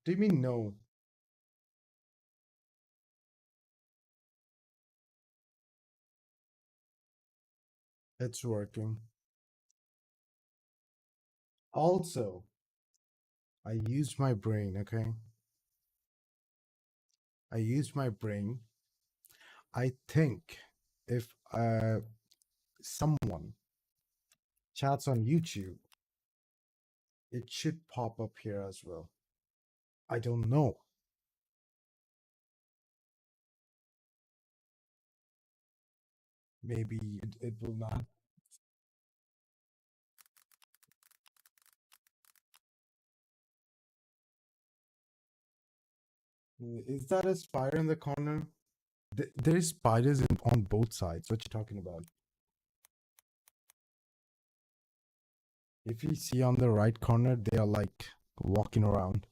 Do you mean no? It's working. Also, I used my brain, okay? I used my brain. I think if someone chats on YouTube, it should pop up here as well. I don't know. Maybe it will not. Is that a spider in the corner? There is spiders on both sides. What you talking about? If you see on the right corner, they are like walking around,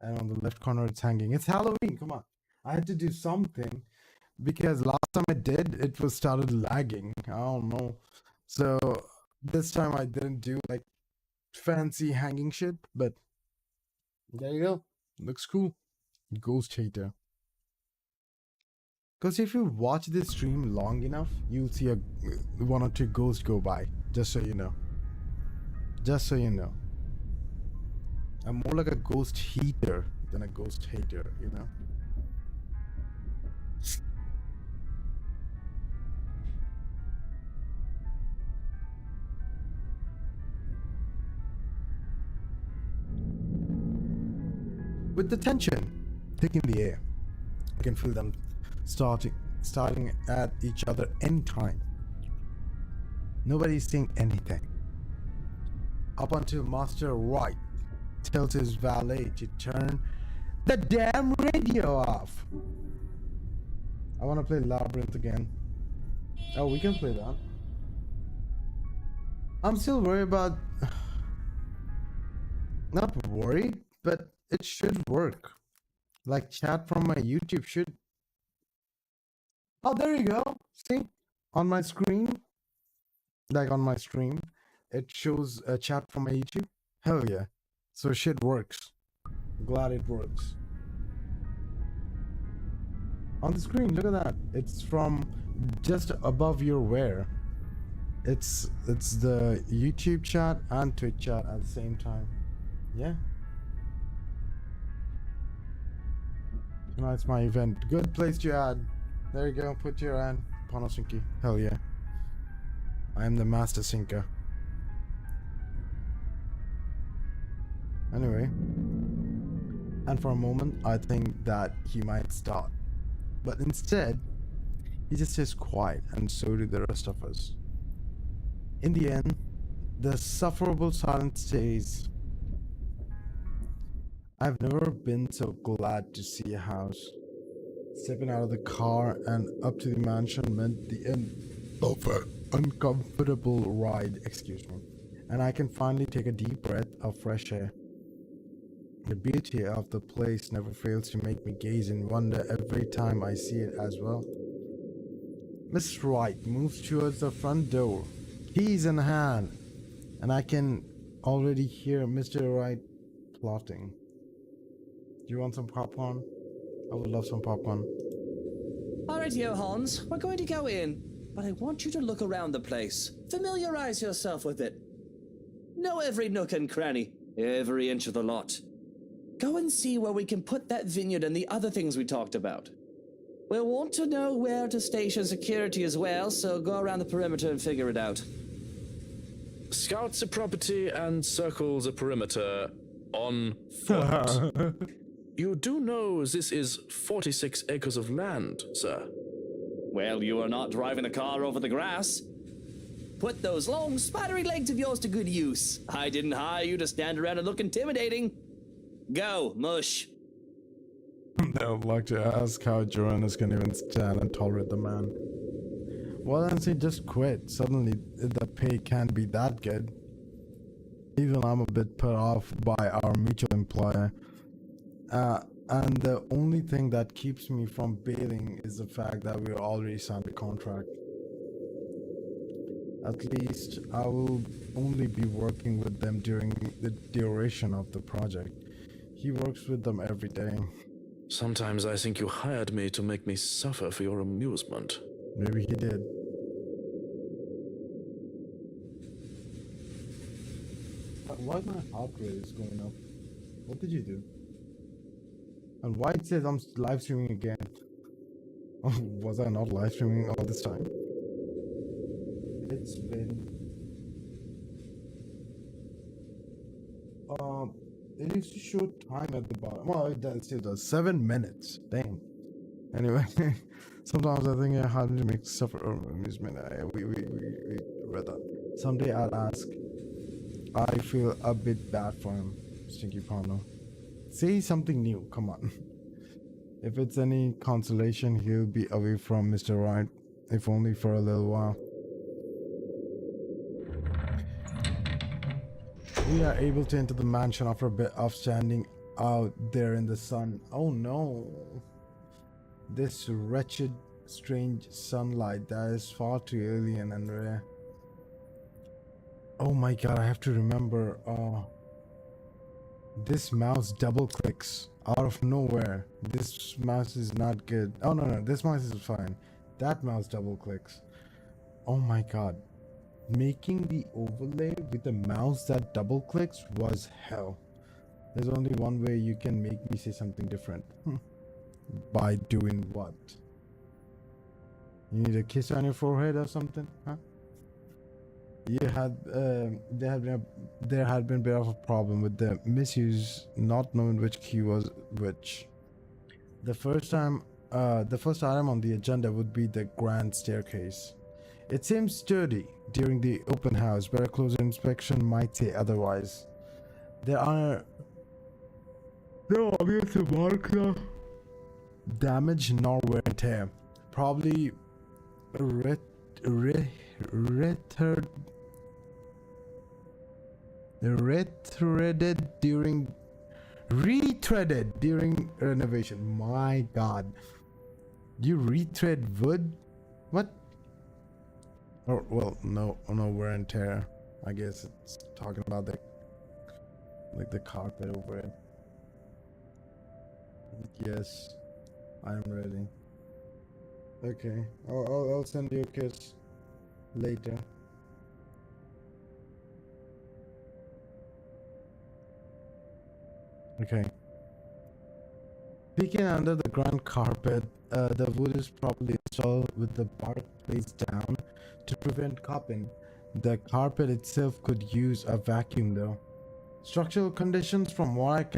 and on the left corner, it's hanging. It's Halloween. Come on, I had to do something because last time I did, it was started lagging. I don't know. So this time I didn't do like fancy hanging shit, but there you go. Looks cool. Ghost hater. Because if you watch this stream long enough, you'll see a one or two ghosts go by. Just so you know. Just so you know. I'm more like a ghost heater than a ghost hater, you know? With the tension thick in the air, I can feel them starting at each other anytime. Nobody's saying anything. Up until Master Right tells his valet to turn the damn radio off. I want to play Labyrinth again. Oh, we can play that. I'm still worried about... Not worried, but it should work. Like chat from my YouTube should... Oh, there you go. See? On my screen. Like on my stream. It shows a chat from my YouTube. Hell yeah. So shit works. Glad it works. On the screen, look at that. It's from just above your wear. It's the YouTube chat and Twitch chat at the same time. Yeah. Tonight's my event. Good place to add. There you go. Put your ad. Panasinki. Hell yeah. I am the master sinker. Anyway. And for a moment, I think that he might start. But instead, he just stays quiet, and so do the rest of us. In the end, the sufferable silence stays. I've never been so glad to see a house. Stepping out of the car and up to the mansion meant the end of an uncomfortable ride, excuse me. And I can finally take a deep breath of fresh air. The beauty of the place never fails to make me gaze in wonder every time I see it as well. Miss Wright moves towards the front door, keys in hand, and I can already hear Mr. Wright plotting. Do you want some popcorn? I would love some popcorn. Alright, Hans, we're going to go in, but I want you to look around the place. Familiarize yourself with it. Know every nook and cranny, every inch of the lot. Go and see where we can put that vineyard and the other things we talked about. We'll want to know where to station security as well, so go around the perimeter and figure it out. Scouts the property and circles the perimeter on foot. You do know this is 46 acres of land, sir. Well, you are not driving the car over the grass. Put those long, spidery legs of yours to good use. I didn't hire you to stand around and look intimidating. Go, mush. I would like to ask how Joannas can even stand and tolerate the man. Well, then she just quit. Suddenly, the pay can't be that good. Even I'm a bit put off by our mutual employer. And the only thing that keeps me from bailing is the fact that we already signed a contract. At least I will only be working with them during the duration of the project. He works with them every day. Sometimes I think you hired me to make me suffer for your amusement. Maybe he did. Why my heart rate is going up? What did you do? And why it says I'm live streaming again? Was I not live streaming all this time? It's been it used to show time at the bottom. Well, it still does. 7 minutes. Damn. Anyway, sometimes I think I have to make suffer amusement. We read that. Someday I'll ask. I feel a bit bad for him, Stinky Pano. Say something new, come on. If it's any consolation, he'll be away from Mr. Right, if only for a little while. We are able to enter the mansion after a bit of standing out there in the sun. Oh no. This wretched, strange sunlight that is far too alien and rare. Oh my god, I have to remember, this mouse double clicks out of nowhere. This mouse is not good. Oh no, this mouse is fine. That mouse double clicks. Oh my god. Making the overlay with a mouse that double clicks was hell. There's only one way you can make me say something different. By doing what? You need a kiss on your forehead or something, huh? There had been a bit of a problem with the misuse, not knowing which key was which. The first item on the agenda would be the grand staircase. It seems sturdy during the open house, but a closer inspection might say otherwise. There are no obvious marks of damage nor wear and tear. Probably retreaded during renovation. My god. You retread wood? What? Oh, well, no wear and tear. I guess it's talking about the carpet over it. Yes, I am ready. Okay, I'll send you a kiss later. Okay. Peeking under the ground carpet, the wood is probably installed with the bark placed down to prevent cupping. The carpet itself could use a vacuum though. Structural conditions, from what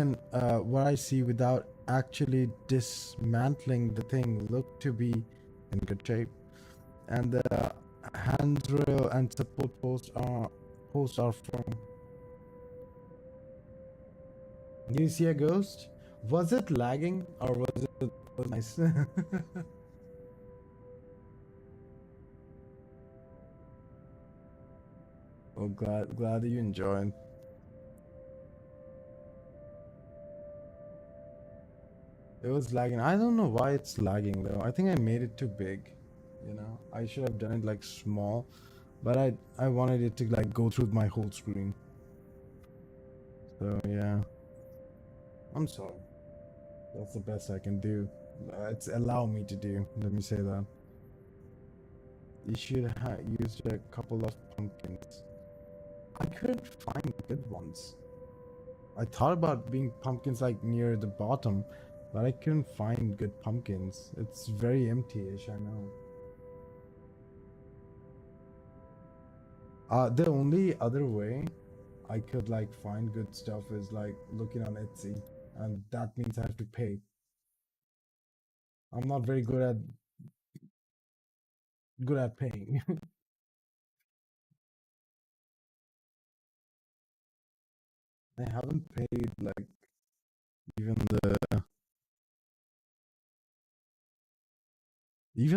I see without actually dismantling the thing, look to be in good shape. And the handrail and support posts are firm. You see a ghost? Was it lagging or was it nice? Oh, glad that you enjoyed. It was lagging. I don't know why it's lagging though. I think I made it too big. You know, I should have done it like small, but I wanted it to like go through my whole screen. So yeah, I'm sorry. That's the best I can do. It's allow me to do. Let me say that. You should have used a couple of pumpkins. I couldn't find good ones. I thought about being pumpkins like near the bottom, but I couldn't find good pumpkins. It's very empty-ish, I know. The only other way I could like find good stuff is like looking on Etsy, and that means I have to pay. I'm not very good at paying. I haven't paid like even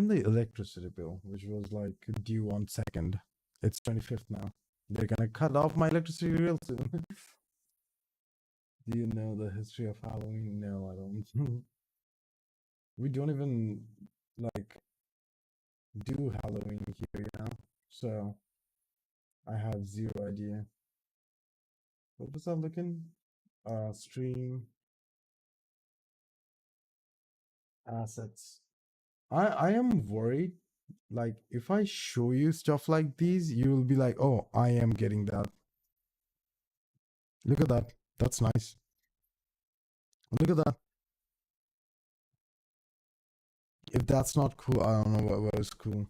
the electricity bill, which was like due on 2nd. It's 25th now. They're gonna cut off my electricity real soon. Do you know the history of Halloween? No, I don't. We don't even like do Halloween here, you know? So I have zero idea. What was I looking? Stream. Assets. I am worried. Like, if I show you stuff like these, you will be like, oh, I am getting that. Look at that. That's nice. Look at that. If that's not cool, I don't know what is cool.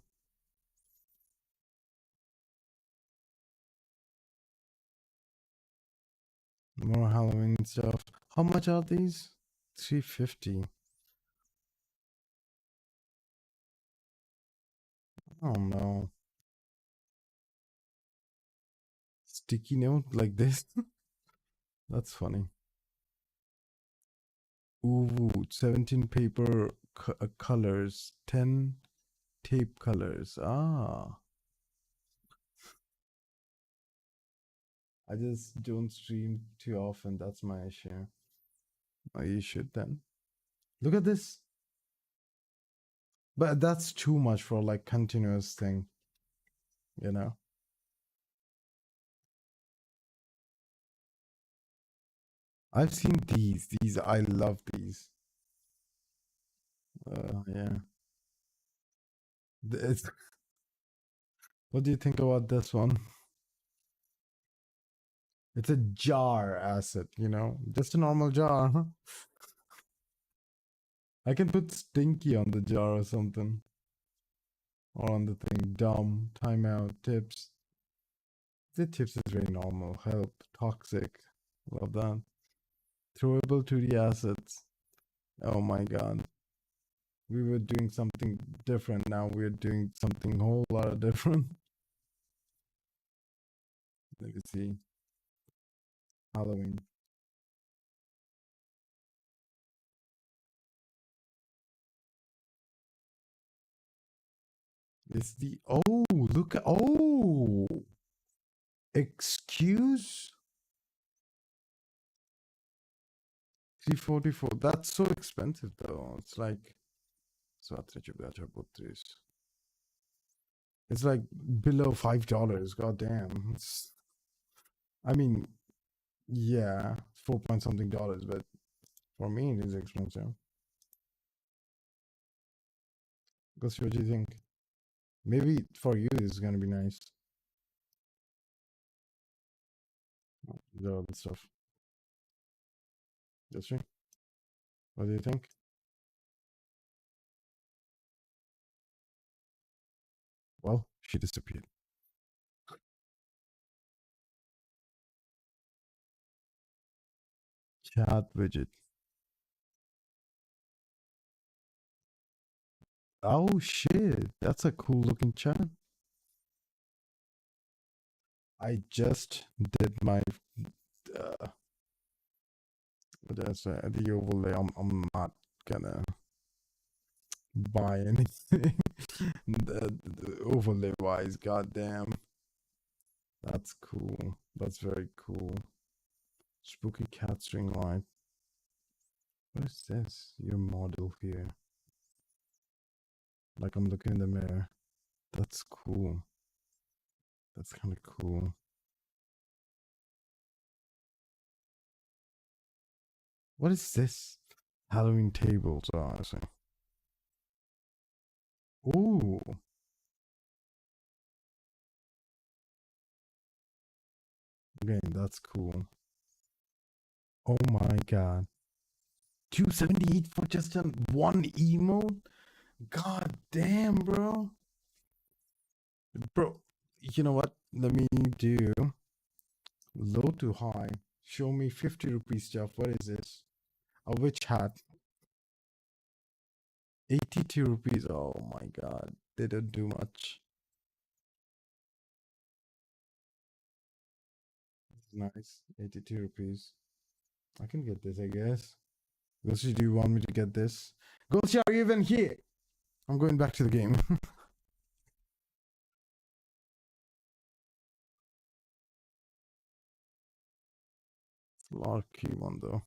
More Halloween stuff. How much are these? 350. Oh no. Sticky note like this? That's funny. Ooh, 17 paper colors, 10 tape colors. Ah. I just don't stream too often. That's my issue. Oh, you should then. Look at this. But that's too much for like continuous thing, you know? I've seen these. These, I love these. Yeah. It's, what do you think about this one? It's a jar asset, you know? Just a normal jar. I can put stinky on the jar or something. Or on the thing. Dumb, timeout, tips. The tips is very normal. Help, toxic. Love that. Throwable 2D assets. Oh my god. We were doing something different. Now we're doing something whole lot of different. Let me see. Halloween. It's the look at excuse 344. That's so expensive though. It's like it's like below $5. God damn. I mean, yeah, 4 point something dollars, but for me it is expensive. Because what do you think? Maybe for you it's gonna be nice. These are all the stuff. That's right. What do you think? Well, she disappeared. Chat widget. Oh shit, that's a cool looking chat. I just did my what did I say? The overlay. I'm not gonna buy anything. the overlay wise, goddamn. That's cool. That's very cool. Spooky cat string light. What is this? Your model here. Like I'm looking in the mirror. That's cool. That's kind of cool. What is this? Halloween tables. Oh, I see. Ooh. Okay, that's cool. Oh my god. 278 for just one emote? God damn, bro. Bro, you know what? Let me do low to high. Show me 50 rupees stuff. What is this? A witch hat. 82 rupees. Oh my god. They don't do much. Nice. 82 rupees. I can get this, I guess. Ghoshi, do you want me to get this? Ghoshi, are you even here? I'm going back to the game. It's a lot of key one though.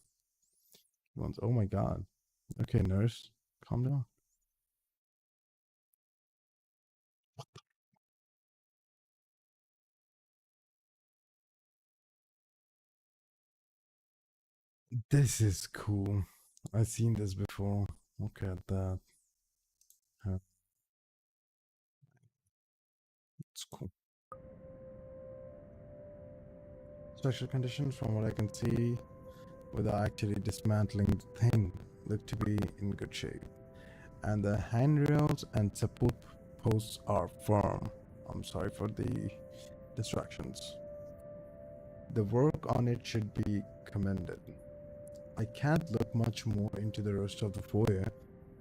Ones. Oh my god. Okay, nurse, calm down. This is cool. I've seen this before. Look at that. It's cool. Structural conditions, from what I can see, without actually dismantling the thing, look to be in good shape. And the handrails and support posts are firm. I'm sorry for the distractions. The work on it should be commended. I can't look much more into the rest of the foyer.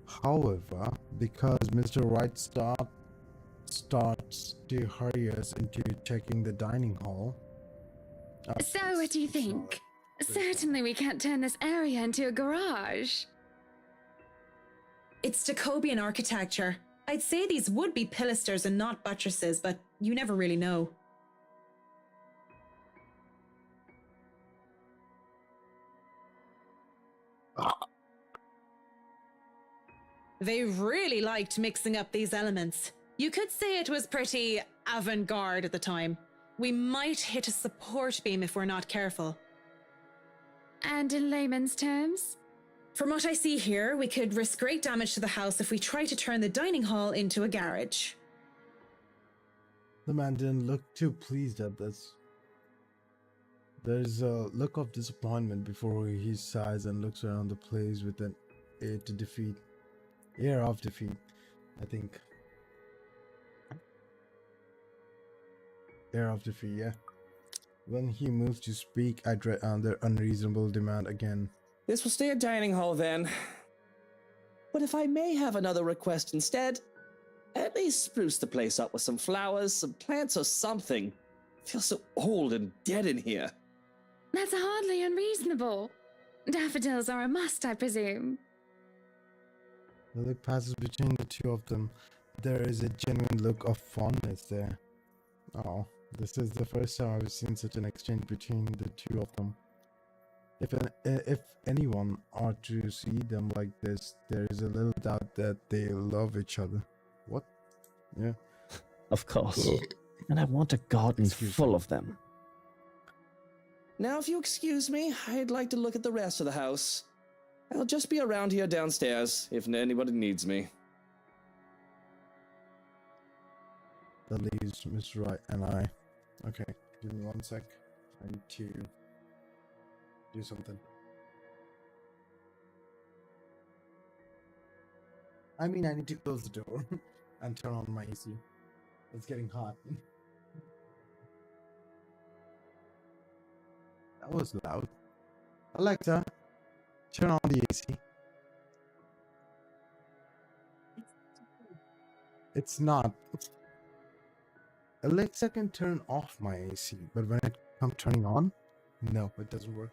However, because Mr. Wright starts to hurry us into checking the dining hall. So what do you think? Certainly we can't turn this area into a garage. It's Jacobean architecture. I'd say these would be pilasters and not buttresses, but you never really know. They really liked mixing up these elements. You could say it was pretty avant-garde at the time. We might hit a support beam if we're not careful. And in layman's terms? From what I see here, we could risk great damage to the house if we try to turn the dining hall into a garage. The man didn't look too pleased at this. There's a look of disappointment before he sighs and looks around the place with an air of defeat, I think. Air of defeat, yeah. When he moves to speak, I dread their unreasonable demand again. This will stay a dining hall then. But if I may have another request instead, at least spruce the place up with some flowers, some plants or something. It feels so old and dead in here. That's hardly unreasonable. Daffodils are a must, I presume. The look passes between the two of them. There is a genuine look of fondness there. Oh, this is the first time I've seen such an exchange between the two of them. If anyone are to see them like this, there is a little doubt that they love each other. What? Yeah. Of course. And I want a garden full of them. Now, if you excuse me, I'd like to look at the rest of the house. I'll just be around here downstairs if anybody needs me. That leaves Mr. Wright and I. Okay, give me 1 sec. I need to do something. I mean, I need to close the door and turn on my AC. It's getting hot. That was loud. Alexa, turn on the AC. It's not. Alexa can turn off my AC, but when it comes turning on, no, it doesn't work.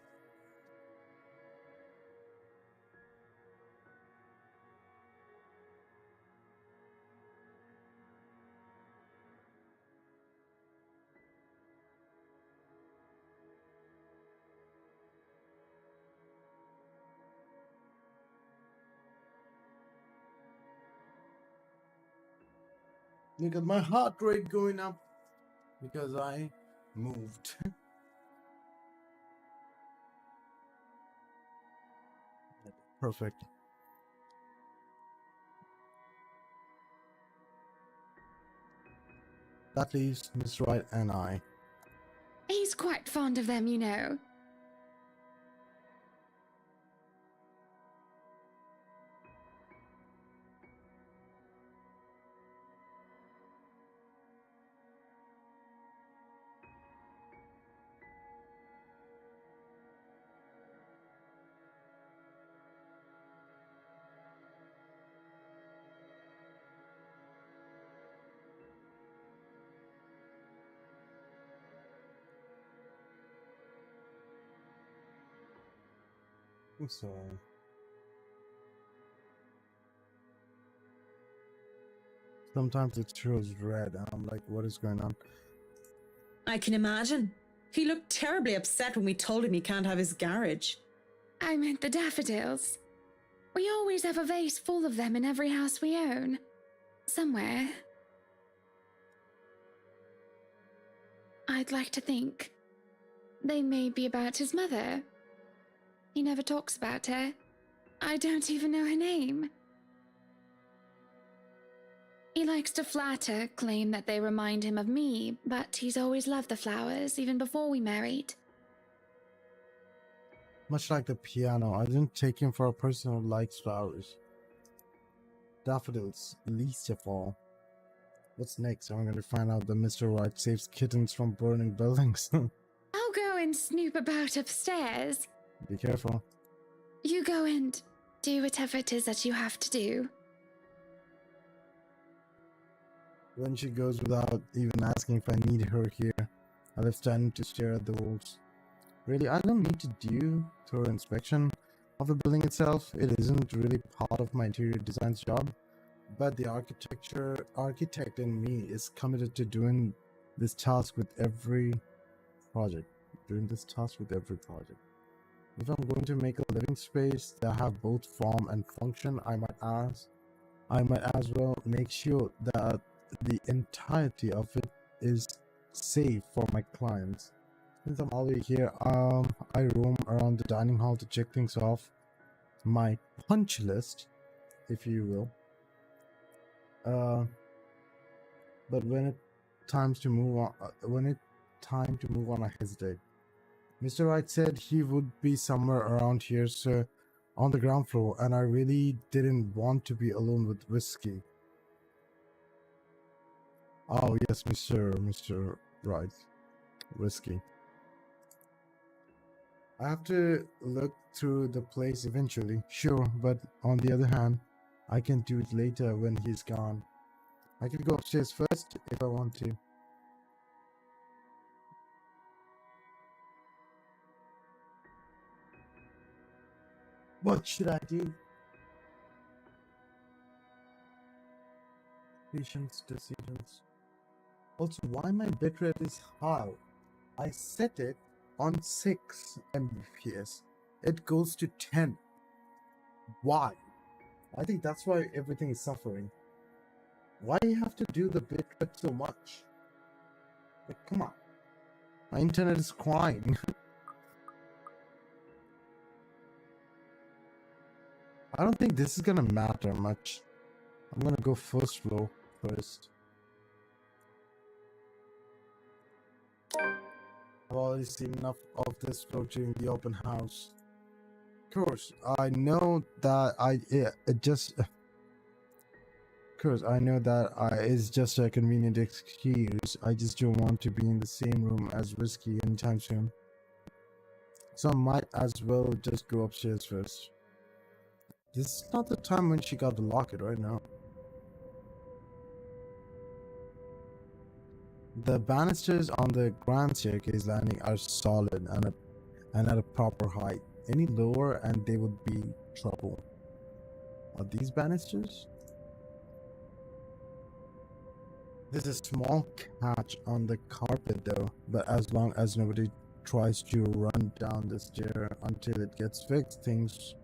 Look at my heart rate going up because I moved. Perfect. That leaves Miss Wright and I. He's quite fond of them, you know. So sometimes it shows red and I'm like, what is going on? I can imagine. He looked terribly upset when we told him he can't have his garage. I meant the daffodils. We always have a vase full of them in every house we own. Somewhere. I'd like to think they may be about his mother. He never talks about her. I don't even know her name. He likes to flatter, claim that they remind him of me, but he's always loved the flowers, even before we married. Much like the piano, I didn't take him for a person who likes flowers. Daffodils, least of all. What's next? I'm going to find out that Mr. Right saves kittens from burning buildings. I'll go and snoop about upstairs. Be careful. You go and do whatever it is that you have to do. When she goes without even asking if I need her here, I left standing to stare at the walls. Really, I don't need to do thorough inspection of the building itself. It isn't really part of my interior design's job. But the architect in me is committed to doing this task with every project. If I'm going to make a living space that have both form and function, I might as well make sure that the entirety of it is safe for my clients. Since I'm already here, I roam around the dining hall to check things off my punch list, if you will. But when it's time to move on, I hesitate. Mr. Wright said he would be somewhere around here, so on the ground floor, and I really didn't want to be alone with Whiskey. Oh yes, Mr. Wright, Whiskey. I have to look through the place eventually, sure, but on the other hand, I can do it later when he's gone. I can go upstairs first if I want to. What should I do? Patience, decisions. Also, why my bitrate is high? I set it on 6 Mbps. It goes to 10. Why? I think that's why everything is suffering. Why do you have to do the bitrate so much? Like, come on. My internet is crying. I don't think this is gonna matter much. I'm gonna go first floor first. I've already seen enough of this floor during the open house. Of course, I know that it's just a convenient excuse. I just don't want to be in the same room as Whiskey anytime soon. So I might as well just go upstairs first. This is not the time when she got the locket right now. The banisters on the grand staircase landing are solid and at a proper height. Any lower and they would be trouble. Are these banisters? There's a small catch on the carpet though, but as long as nobody tries to run down the stair until it gets fixed, things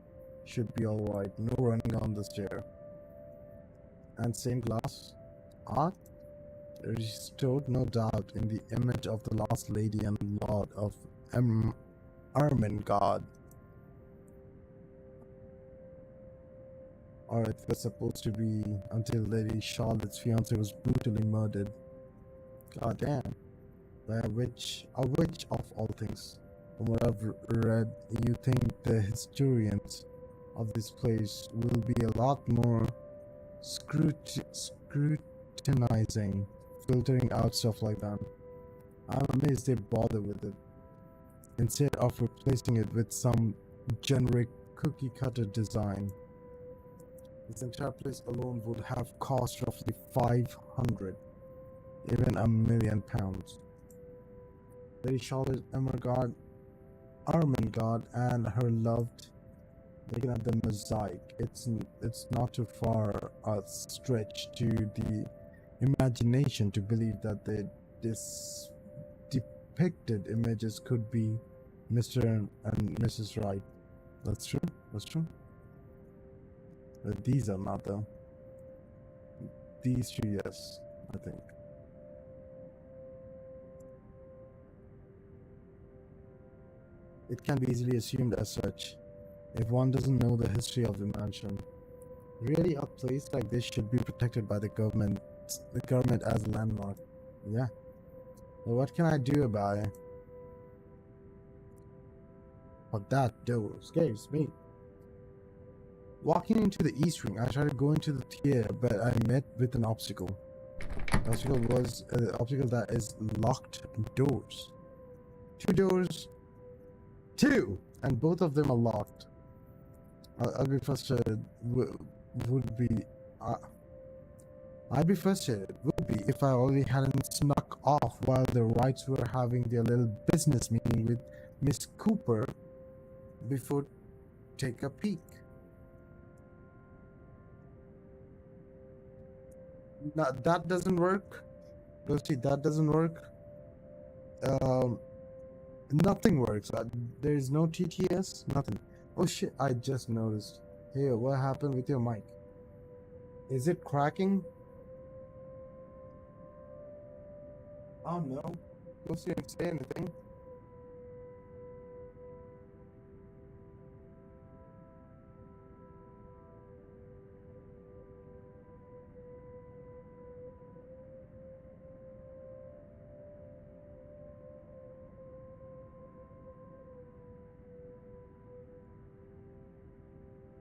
should be alright. No running on the stair. And same glass. Art restored, no doubt, in the image of the last lady and lord of Ermengarde. Or it was supposed to be until Lady Charlotte's fiance was brutally murdered. God damn. By a witch of all things. From what I've read, you think the historians of this place will be a lot more scrutinizing, filtering out stuff like that. I'm amazed they bother with it, instead of replacing it with some generic cookie cutter design. This entire place alone would have cost roughly 500, even £1 million. Lady Charlotte Ermengarde and her loved, looking at the mosaic, it's not too far a stretch to the imagination to believe that this depicted images could be Mr. and Mrs. Wright. That's true. But these are not though. These two, yes, I think. It can be easily assumed as such if one doesn't know the history of the mansion. Really, a place like this should be protected by the government. The government as a landmark. Yeah. Well, what can I do about it? But that door scares me. Walking into the East Wing, I tried to go into the theater, but I met with an obstacle. The obstacle was an obstacle that is locked doors. Two doors. Two! And both of them are locked. I'll be frustrated. Would be. I'd be frustrated. Would be if I already hadn't snuck off while the Wrights were having their little business meeting with Miss Cooper before take a peek. No, that doesn't work. Rosie, that doesn't work. Nothing works. There's no TTS. Nothing. Oh shit! I just noticed. Hey, what happened with your mic? Is it cracking? Oh no. Rosie, didn't say anything.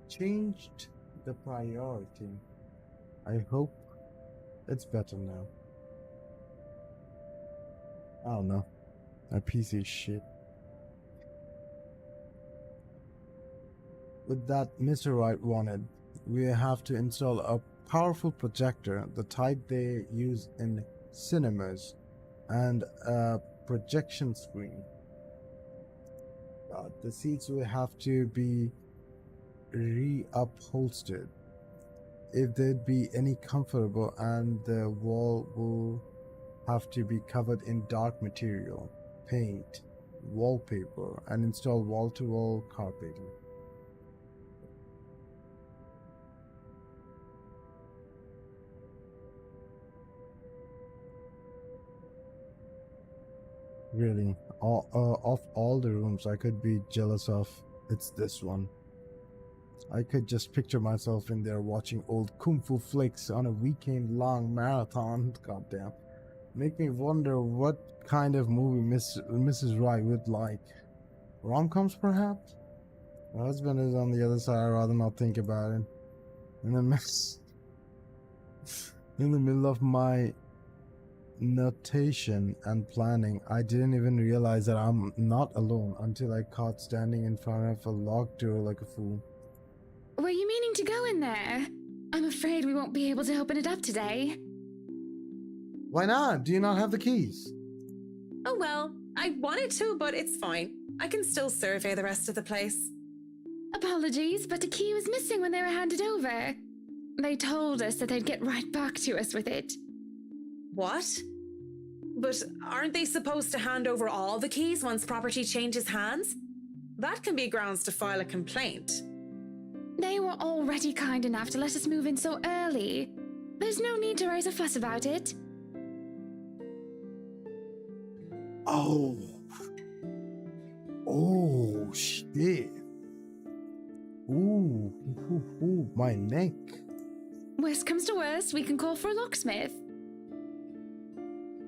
Changed the priority. I hope it's better now. I don't know. A piece of shit. With that Mr. Wright wanted, we have to install a powerful projector, the type they use in cinemas, and a projection screen. The seats will have to be reupholstered if they'd be any comfortable, and the wall will have to be covered in dark material, paint, wallpaper, and install wall-to-wall carpeting. Really, of all the rooms I could be jealous of, it's this one. I could just picture myself in there watching old kung fu flicks on a weekend-long marathon. Goddamn. Make me wonder what kind of movie Mrs. Wright would like. Rom-coms, perhaps? My husband is on the other side. I'd rather not think about it. In the middle of my notation and planning, I didn't even realize that I'm not alone until I caught standing in front of a locked door like a fool. Were you meaning to go in there? I'm afraid we won't be able to open it up today. Why not? Do you not have the keys? Oh well, I wanted to, but it's fine. I can still survey the rest of the place. Apologies, but the key was missing when they were handed over. They told us that they'd get right back to us with it. What? But aren't they supposed to hand over all the keys once property changes hands? That can be grounds to file a complaint. They were already kind enough to let us move in so early. There's no need to raise a fuss about it. Oh. Oh, shit. Ooh, my neck. Worst comes to worst, we can call for a locksmith.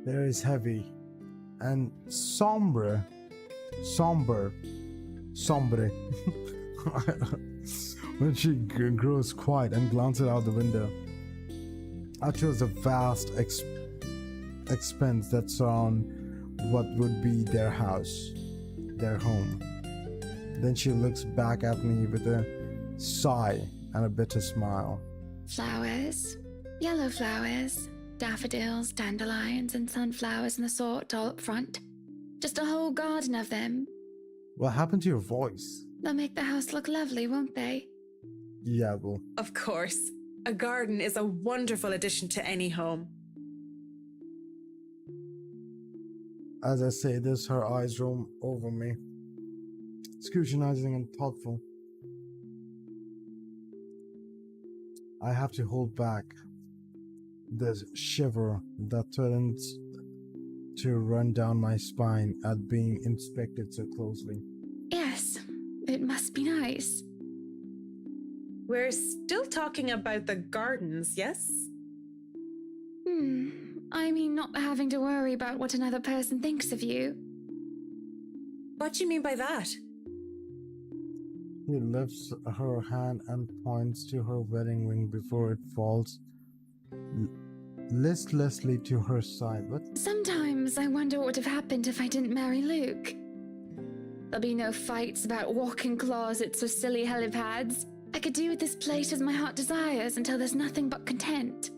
There is heavy and sombre. When she grows quiet and glances out the window, out shows the vast expense that surround what would be their house, their home. Then she looks back at me with a sigh and a bitter smile. Flowers. Yellow flowers. Daffodils, dandelions, and sunflowers and the sort all up front. Just a whole garden of them. What happened to your voice? They'll make the house look lovely, won't they? Yeah, well. Of course. A garden is a wonderful addition to any home. As I say this, her eyes roam over me, scrutinizing and thoughtful. I have to hold back this shiver that threatens to run down my spine at being inspected so closely. Yes, it must be nice. We're still talking about the gardens, yes? I mean, not having to worry about what another person thinks of you. What do you mean by that? She lifts her hand and points to her wedding ring before it falls listlessly to her side. What? Sometimes I wonder what would have happened if I didn't marry Luke. There'll be no fights about walk-in closets or silly helipads. I could do with this place as my heart desires until there's nothing but content.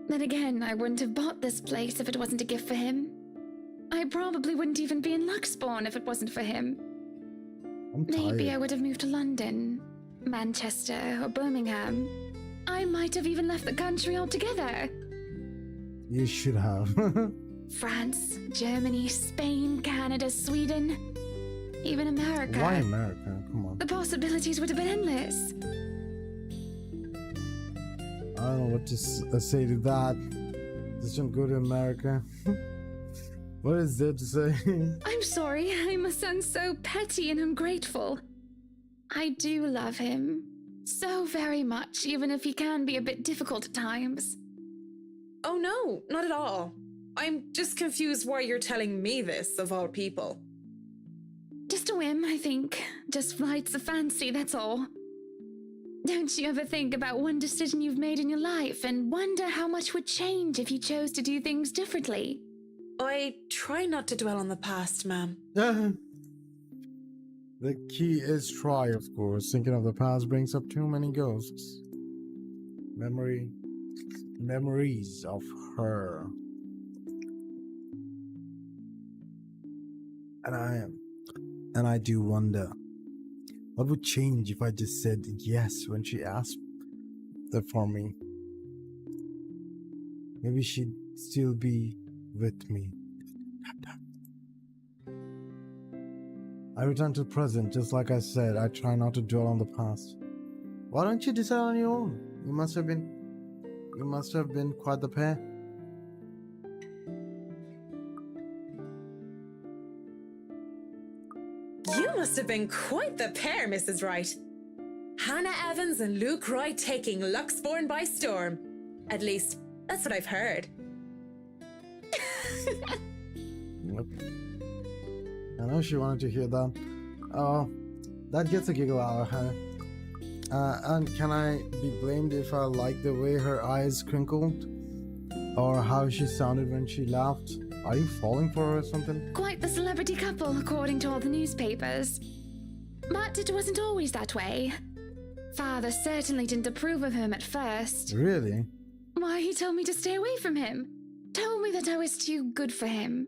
Then again, I wouldn't have bought this place if it wasn't a gift for him. I probably wouldn't even be in Luxbourne if it wasn't for him. I'm Maybe tired. I would have moved to London, Manchester, or Birmingham. I might have even left the country altogether. You should have. France, Germany, Spain, Canada, Sweden, even America. Why America? Come on. The possibilities would have been endless. I don't know what to say to that. Just don't go to America. What is there to say? I'm sorry, I must sound so petty and ungrateful. I do love him. So very much, even if he can be a bit difficult at times. Oh no, not at all. I'm just confused why you're telling me this, of all people. Just a whim, I think. Just flights of fancy, that's all. Don't you ever think about one decision you've made in your life and wonder how much would change if you chose to do things differently? I try not to dwell on the past, ma'am. The key is try, of course. Thinking of the past brings up too many ghosts. Memories of her. And I do wonder, what would change if I just said yes when she asked that for me? Maybe she'd still be with me. I return to the present, just like I said. I try not to dwell on the past. Why don't you decide on your own? You must have been quite the pair. You must have been quite the pair, Mrs. Wright. Hannah Evans and Luke Wright taking Luxbourne by storm. At least, that's what I've heard. Yep. I know she wanted to hear that. That gets a giggle out of her. And can I be blamed if I like the way her eyes crinkled? Or how she sounded when she laughed? Are you falling for her or something? Quite the celebrity couple, according to all the newspapers. But it wasn't always that way. Father certainly didn't approve of him at first. Really? Why, he told me to stay away from him. Told me that I was too good for him.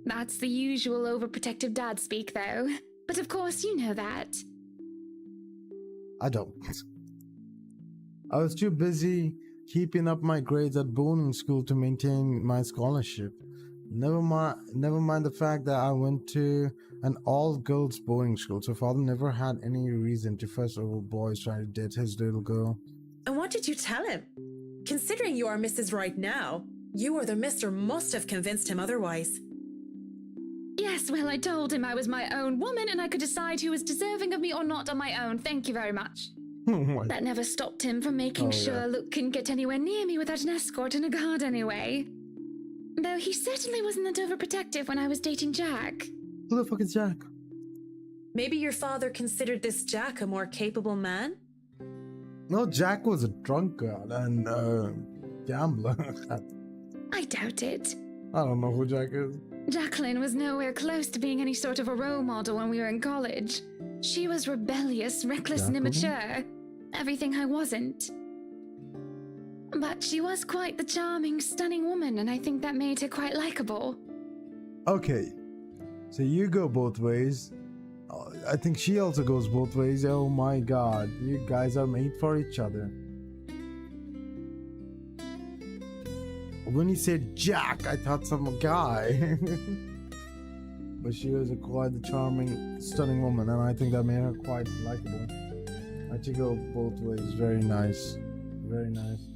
That's the usual overprotective dad speak, though. But of course, you know that. I don't. I was too busy keeping up my grades at boarding school to maintain my scholarship. Never mind the fact that I went to an all-girls boarding school, so father never had any reason to fuss over boys trying to date his little girl. And what did you tell him? Considering you are Mrs. Wright now, you or the mister must have convinced him otherwise. Yes, well, I told him I was my own woman and I could decide who was deserving of me or not on my own. Thank you very much. That never stopped him from making sure Luke couldn't get anywhere near me without an escort and a guard anyway. Though he certainly wasn't that overprotective when I was dating Jack. Who the fuck is Jack? Maybe your father considered this Jack a more capable man? No, Jack was a drunkard and gambler. I doubt it. I don't know who Jack is. Jacqueline was nowhere close to being any sort of a role model when we were in college. She was rebellious, reckless, and immature. Everything I wasn't. But she was quite the charming, stunning woman, and I think that made her quite likable. Okay, so you go both ways. I think she also goes both ways. Oh my god, you guys are made for each other. When you said Jack, I thought some guy. But she was quite the charming, stunning woman, and I think that made her quite likable. I had to go both ways. Very nice. Very nice.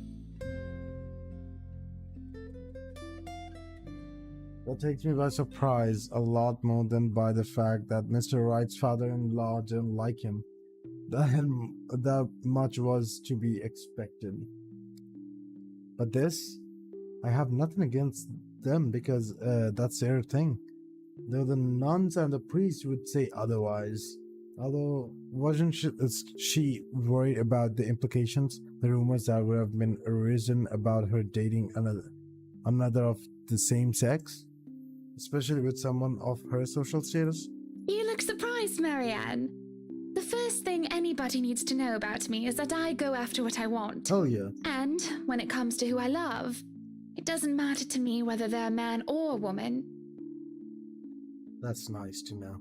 That takes me by surprise a lot more than by the fact that Mr. Wright's father-in-law didn't like him. That much was to be expected. But this, I have nothing against them because that's their thing. Though the nuns and the priests would say otherwise. Although, wasn't she worried about the implications, the rumors that would have been arisen about her dating another of the same sex? Especially with someone of her social status? You look surprised, Marianne. The first thing anybody needs to know about me is that I go after what I want. Hell yeah. And when it comes to who I love, it doesn't matter to me whether they're a man or a woman. That's nice to know.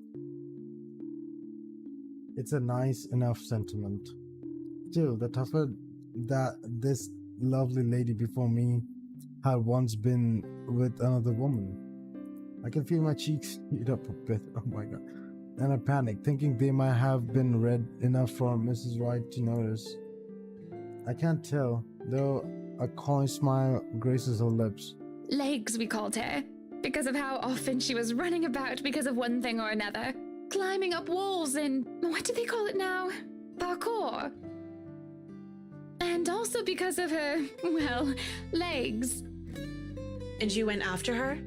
It's a nice enough sentiment. Still, the tougher that this lovely lady before me had once been with another woman. I can feel my cheeks heat up a bit, oh my god. And I panic, thinking they might have been red enough for Mrs. Wright to notice. I can't tell, though a coy smile graces her lips. Legs, we called her, because of how often she was running about because of one thing or another. Climbing up walls and, what do they call it now? Parkour. And also because of her, well, legs. And you went after her?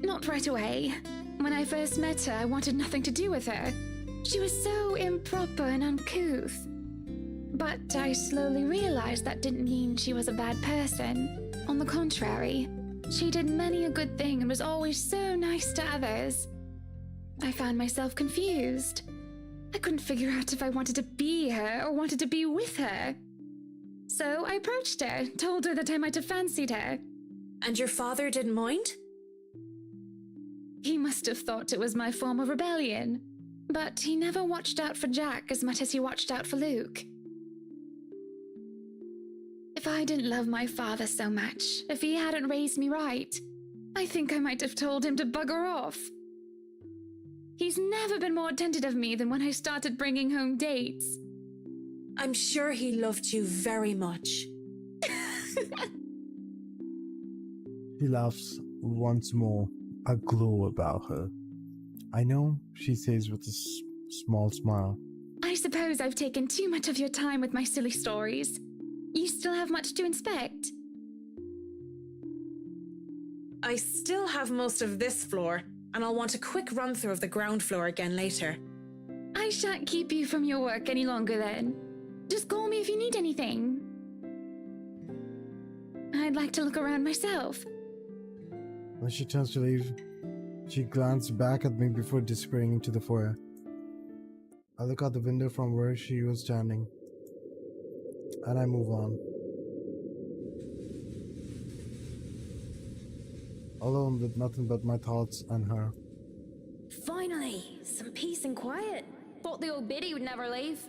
Not right away. When I first met her, I wanted nothing to do with her. She was so improper and uncouth. But I slowly realized that didn't mean she was a bad person. On the contrary, she did many a good thing and was always so nice to others. I found myself confused. I couldn't figure out if I wanted to be her or wanted to be with her. So I approached her, told her that I might have fancied her. And your father didn't mind? He must have thought it was my form of rebellion, but he never watched out for Jack as much as he watched out for Luke. If I didn't love my father so much, if he hadn't raised me right, I think I might have told him to bugger off. He's never been more attentive of me than when I started bringing home dates. I'm sure he loved you very much. She laughs once more, a glow about her. I know, she says with a small smile. I suppose I've taken too much of your time with my silly stories. You still have much to inspect. I still have most of this floor, and I'll want a quick run through of the ground floor again later. I shan't keep you from your work any longer then. Just call me if you need anything. I'd like to look around myself. When she turns to leave, she glanced back at me before disappearing into the foyer. I look out the window from where she was standing, and I move on. Alone with nothing but my thoughts and her. Finally, some peace and quiet. Thought the old biddy would never leave.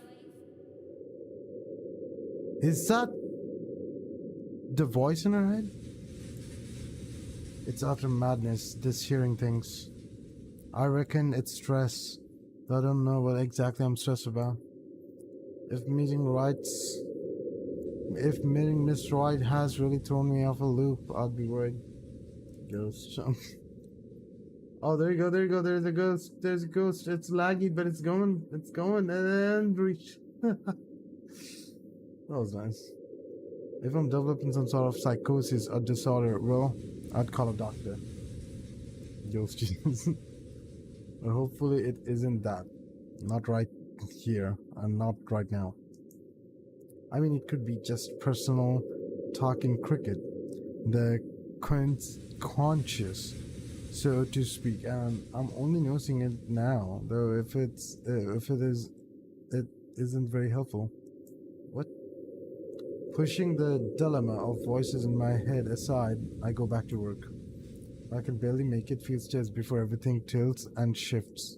Is that the voice in her head? It's utter madness, this hearing things. I reckon it's stress. I don't know what exactly I'm stressed about. If meeting Miss Wright has really thrown me off a loop, I'd be worried. Ghost. Oh, there you go, there's a ghost, it's laggy, but it's going, and reach. That was nice. If I'm developing some sort of psychosis or disorder, well, I'd call a doctor. Ghost Jesus. But hopefully it isn't that. Not right here, and not right now. I mean, it could be just personal talking cricket. The conscious, so to speak, and I'm only noticing it now, though if it isn't very helpful. What? Pushing the dilemma of voices in my head aside, I go back to work. I can barely make it feel stressed before everything tilts and shifts.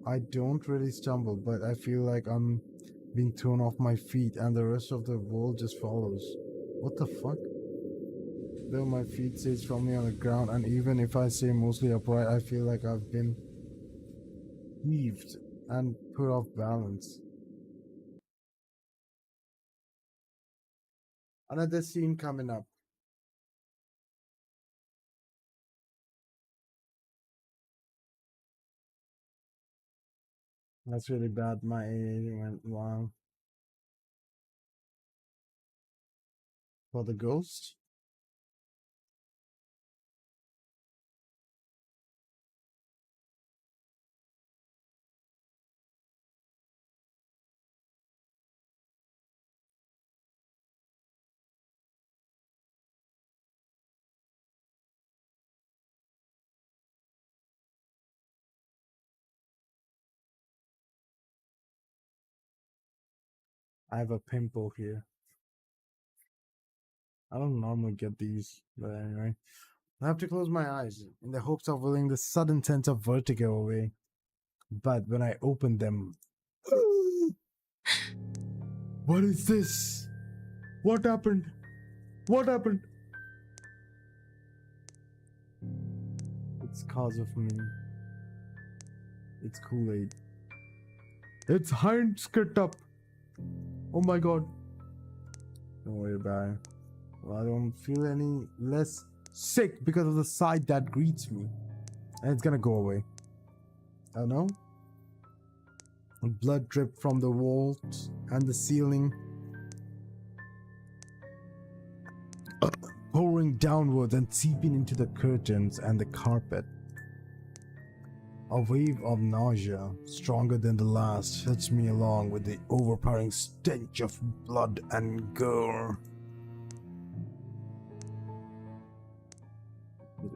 I don't really stumble, but I feel like I'm being thrown off my feet and the rest of the world just follows. What the fuck? Though my feet stays firmly on the ground, and even if I stay mostly upright, I feel like I've been heaved and put off balance. Another scene coming up. That's really bad. My AA went wrong. For the ghost? I have a pimple here. I don't normally get these, but anyway. I have to close my eyes in the hopes of willing the sudden sense of vertigo away. But when I open them, what is this? What happened? What happened? It's cause of me. It's Kool-Aid. It's Heinz Ketchup. Oh my god. Don't worry about it. Well, I don't feel any less sick because of the sight that greets me. And it's gonna go away. I know. Blood drip from the walls and the ceiling, pouring downwards and seeping into the curtains and the carpet. A wave of nausea, stronger than the last, hits me along with the overpowering stench of blood and gore.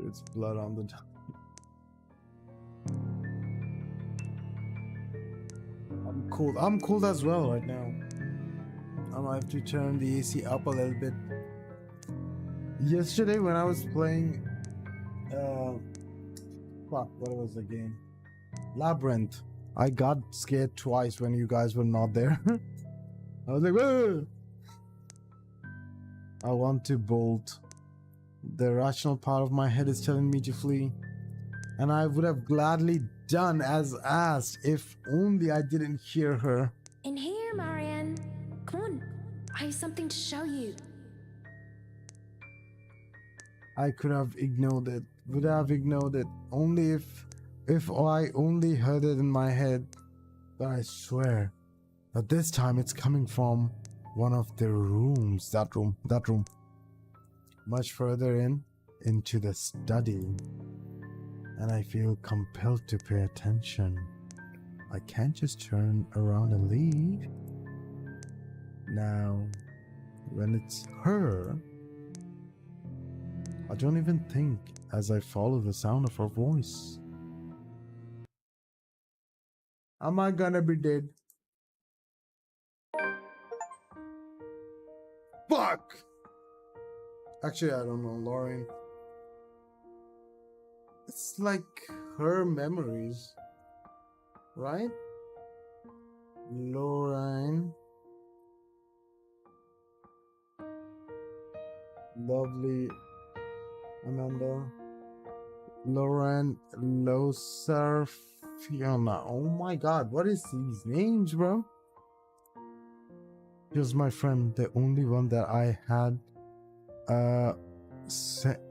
It's blood on the I'm cold as well right now. I might have to turn the AC up a little bit. Yesterday when I was playing what was the game? Labyrinth. I got scared twice when you guys were not there. I was like, whoa! I want to bolt. The rational part of my head is telling me to flee. And I would have gladly done as asked if only I didn't hear her. In here, Marianne. Come on. I have something to show you. I could have ignored it. Would have ignored it only if I only heard it in my head. But I swear that this time it's coming from one of the rooms. That room. Much further into the study. And I feel compelled to pay attention. I can't just turn around and leave. Now, when it's her, I don't even think as I follow the sound of her voice. Am I gonna be dead? Fuck! Actually, I don't know, Lauren. It's like her memories, right? Lauren. Lovely Amanda. Lauren Loser Fiona. Oh my god, what is these names, bro? Here's my friend, the only one that I had Saint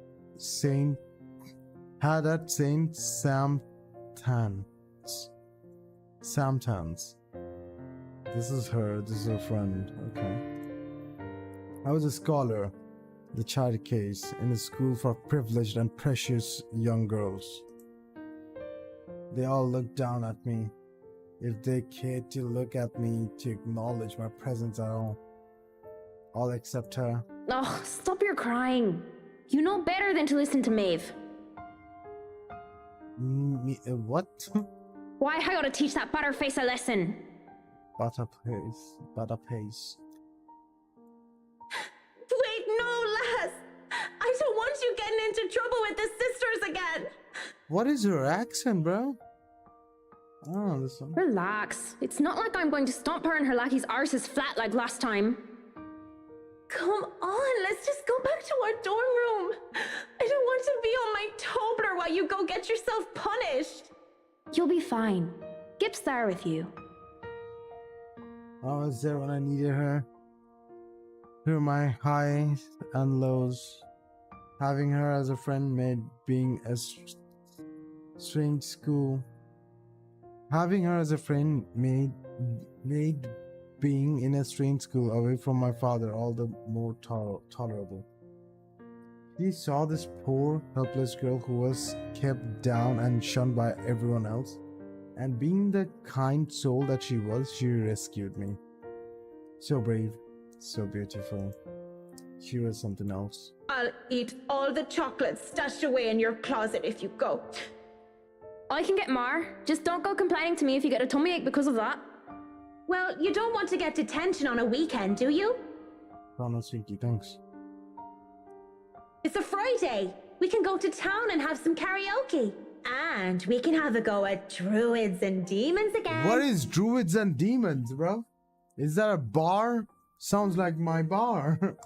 Samtans. This is her friend. Okay. I was a scholar, the child case, in a school for privileged and precious young girls. They all looked down at me, if they cared to look at me, to acknowledge my presence at all except her. Oh, stop your crying. You know better than to listen to Maeve. What? Why I gotta teach that butterface a lesson? Butterface. Wait, no, lass! I don't want you getting into trouble with the sisters again! What is her accent, bro? I don't understand. Relax. It's not like I'm going to stomp her and her lackey's arses flat like last time. Come on, let's just go back to our dorm room. I don't want to be on my Tobler while you go get yourself punished. You'll be fine. Gip's there with you. I was there when I needed her. Through my highs and lows. Having her as a friend made being a strange school. Having her as a friend made being in a strange school away from my father all the more tolerable. He saw this poor, helpless girl who was kept down and shunned by everyone else, and being the kind soul that she was, she rescued me. So brave, so beautiful. She was something else. I'll eat all the chocolates stashed away in your closet if you go. I can get more. Just don't go complaining to me if you get a tummy ache because of that. Well, you don't want to get detention on a weekend, do you? Oh, no, sweetie, thanks. It's a Friday. We can go to town and have some karaoke. And we can have a go at druids and demons again. What is druids and demons, bro? Is that a bar? Sounds like my bar.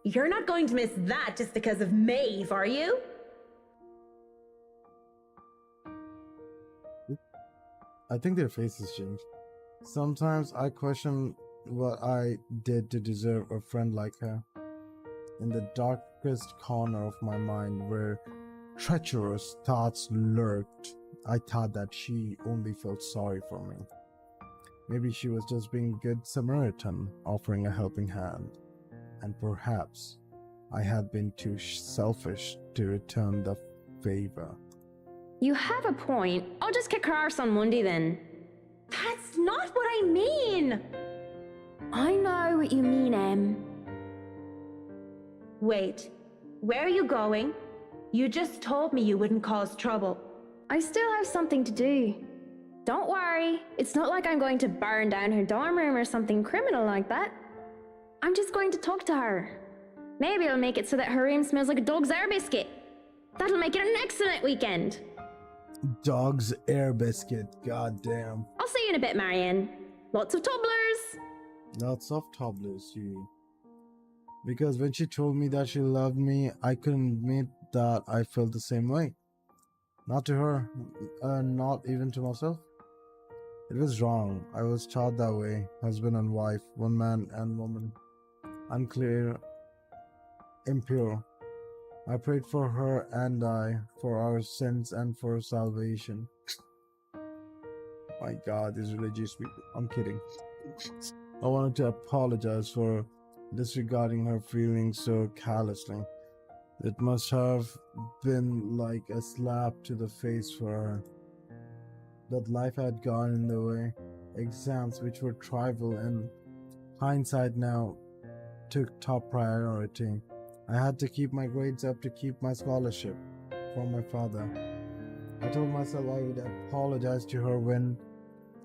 You're not going to miss that just because of Maeve, are you? I think their faces changed. Sometimes I question what I did to deserve a friend like her. In the darkest corner of my mind where treacherous thoughts lurked, I thought that she only felt sorry for me. Maybe she was just being a good Samaritan, offering a helping hand. And perhaps I had been too selfish to return the favor. You have a point. I'll just kick her arse on Monday then. That's not what I mean. I know what you mean, Em. Wait, where are you going? You just told me you wouldn't cause trouble. I still have something to do. Don't worry, it's not like I'm going to burn down her dorm room or something criminal like that. I'm just going to talk to her. Maybe I'll make it so that her room smells like a dog's air biscuit. That'll make it an excellent weekend. Dog's air biscuit, goddamn. I'll see you in a bit, Marianne. Lots of tobblers. Lots of toddlers, you. Because when she told me that she loved me, I couldn't admit that I felt the same way. Not to her, not even to myself. It was wrong. I was taught that way. Husband and wife, one man and woman. Unclear, impure. I prayed for her and I, for our sins and for salvation. My God, these religious people. I'm kidding. I wanted to apologize for disregarding her feelings so callously. It must have been like a slap to the face for her. That life had gone in the way. Exams, which were trivial in hindsight now, took top priority. I had to keep my grades up to keep my scholarship from my father. I told myself I would apologize to her when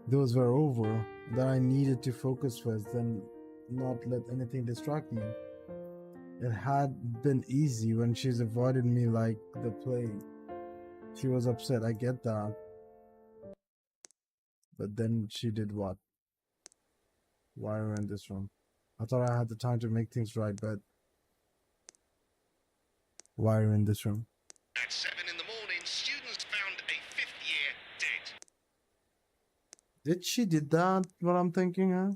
those were over, that I needed to focus first and not let anything distract me. It had been easy when she's avoided me like the plague. She was upset, I get that. But then she did what? Why are we in this room? I thought I had the time to make things right, but why are we in this room? At 7 in the morning, students found a 5th year dead. Did she did that? What I'm thinking, huh?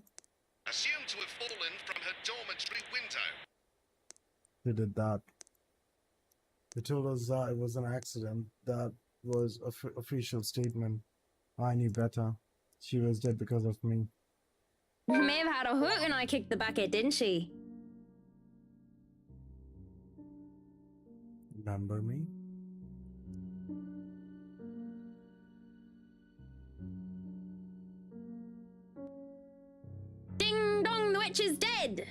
Assumed to have fallen from her dormitory window. She did that. They told us that it was an accident. That was official statement. I knew better. She was dead because of me. Maeve had a hook and I kicked the bucket, didn't she? Remember me? Ding dong, the witch is dead!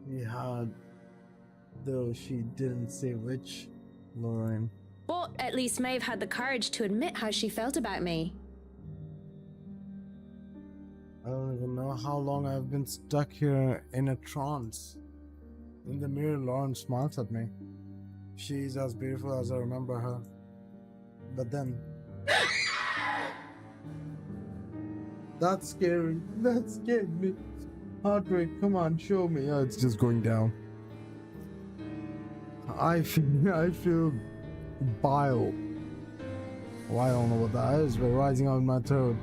Yeah, though she didn't say which, Lauren. But at least Maeve had the courage to admit how she felt about me. I don't even know how long I've been stuck here in a trance. In the mirror, Lauren smiles at me. She's as beautiful as I remember her. But then... That's scary. That scared me. Heart rate, come on, show me. Oh, it's just going down. I feel bile. Well, I don't know what that is, but rising out of my throat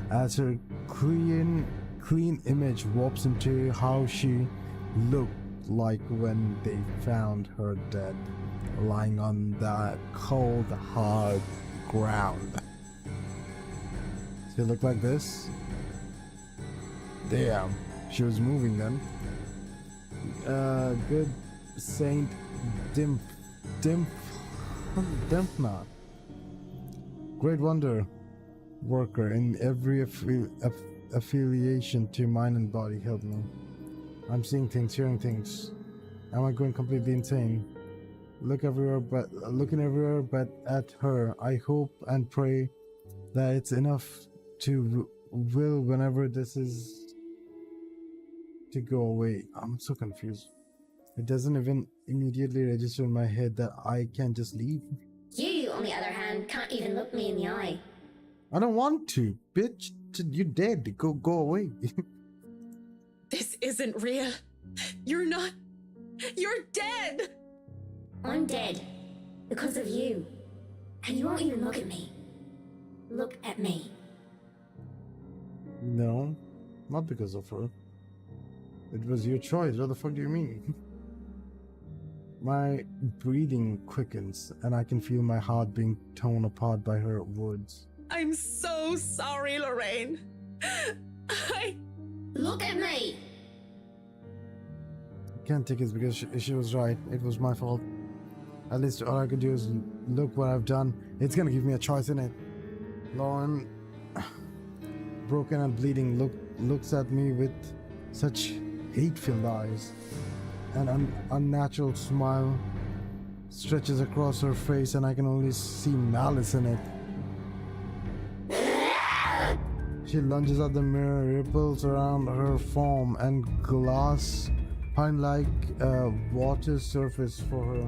as her clean image warps into how she looked like when they found her dead, lying on that cold, hard ground. She looked like this. Damn, she was moving then. Good Saint Dimphna. Great wonder worker in every affiliation to mind and body, help me. I'm seeing things, hearing things. Am I going completely insane? Looking everywhere but at her. I hope and pray that it's enough to will whenever this is to go away. I'm so confused. It doesn't even immediately register in my head that I can just leave. You, on the other hand, can't even look me in the eye. I don't want to, bitch. You're dead. Go away. This isn't real. You're not. You're dead! I'm dead. Because of you. And you won't even look at me. Look at me. No, not because of her. It was your choice. What the fuck do you mean? My breathing quickens, and I can feel my heart being torn apart by her words. I'm so sorry, Lorraine. Look at me! I can't take it because she was right. It was my fault. At least all I could do is look what I've done. It's gonna give me a choice, innit? Lauren, broken and bleeding, looks at me with such hate-filled eyes. An unnatural smile stretches across her face, and I can only see malice in it. She lunges at the mirror, ripples around her form, and glass pine like water surface for her.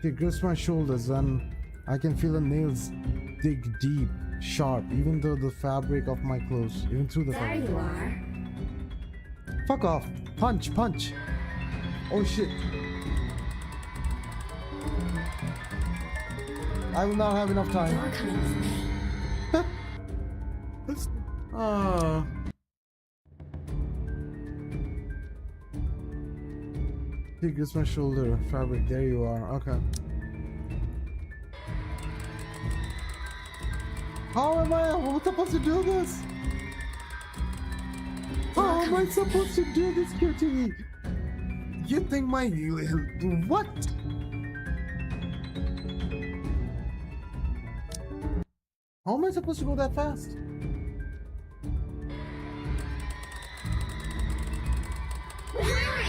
She grips my shoulders, and I can feel her nails dig deep, sharp, even through the fabric of my clothes. There you are. Fuck off! Punch! Punch! Oh shit! I will not have enough time. You're coming with me. Ah. She grips my shoulder, fabric. There you are. Okay. How am I supposed to do this? How am I supposed to do this, cutie? You think my what? How am I supposed to go that fast?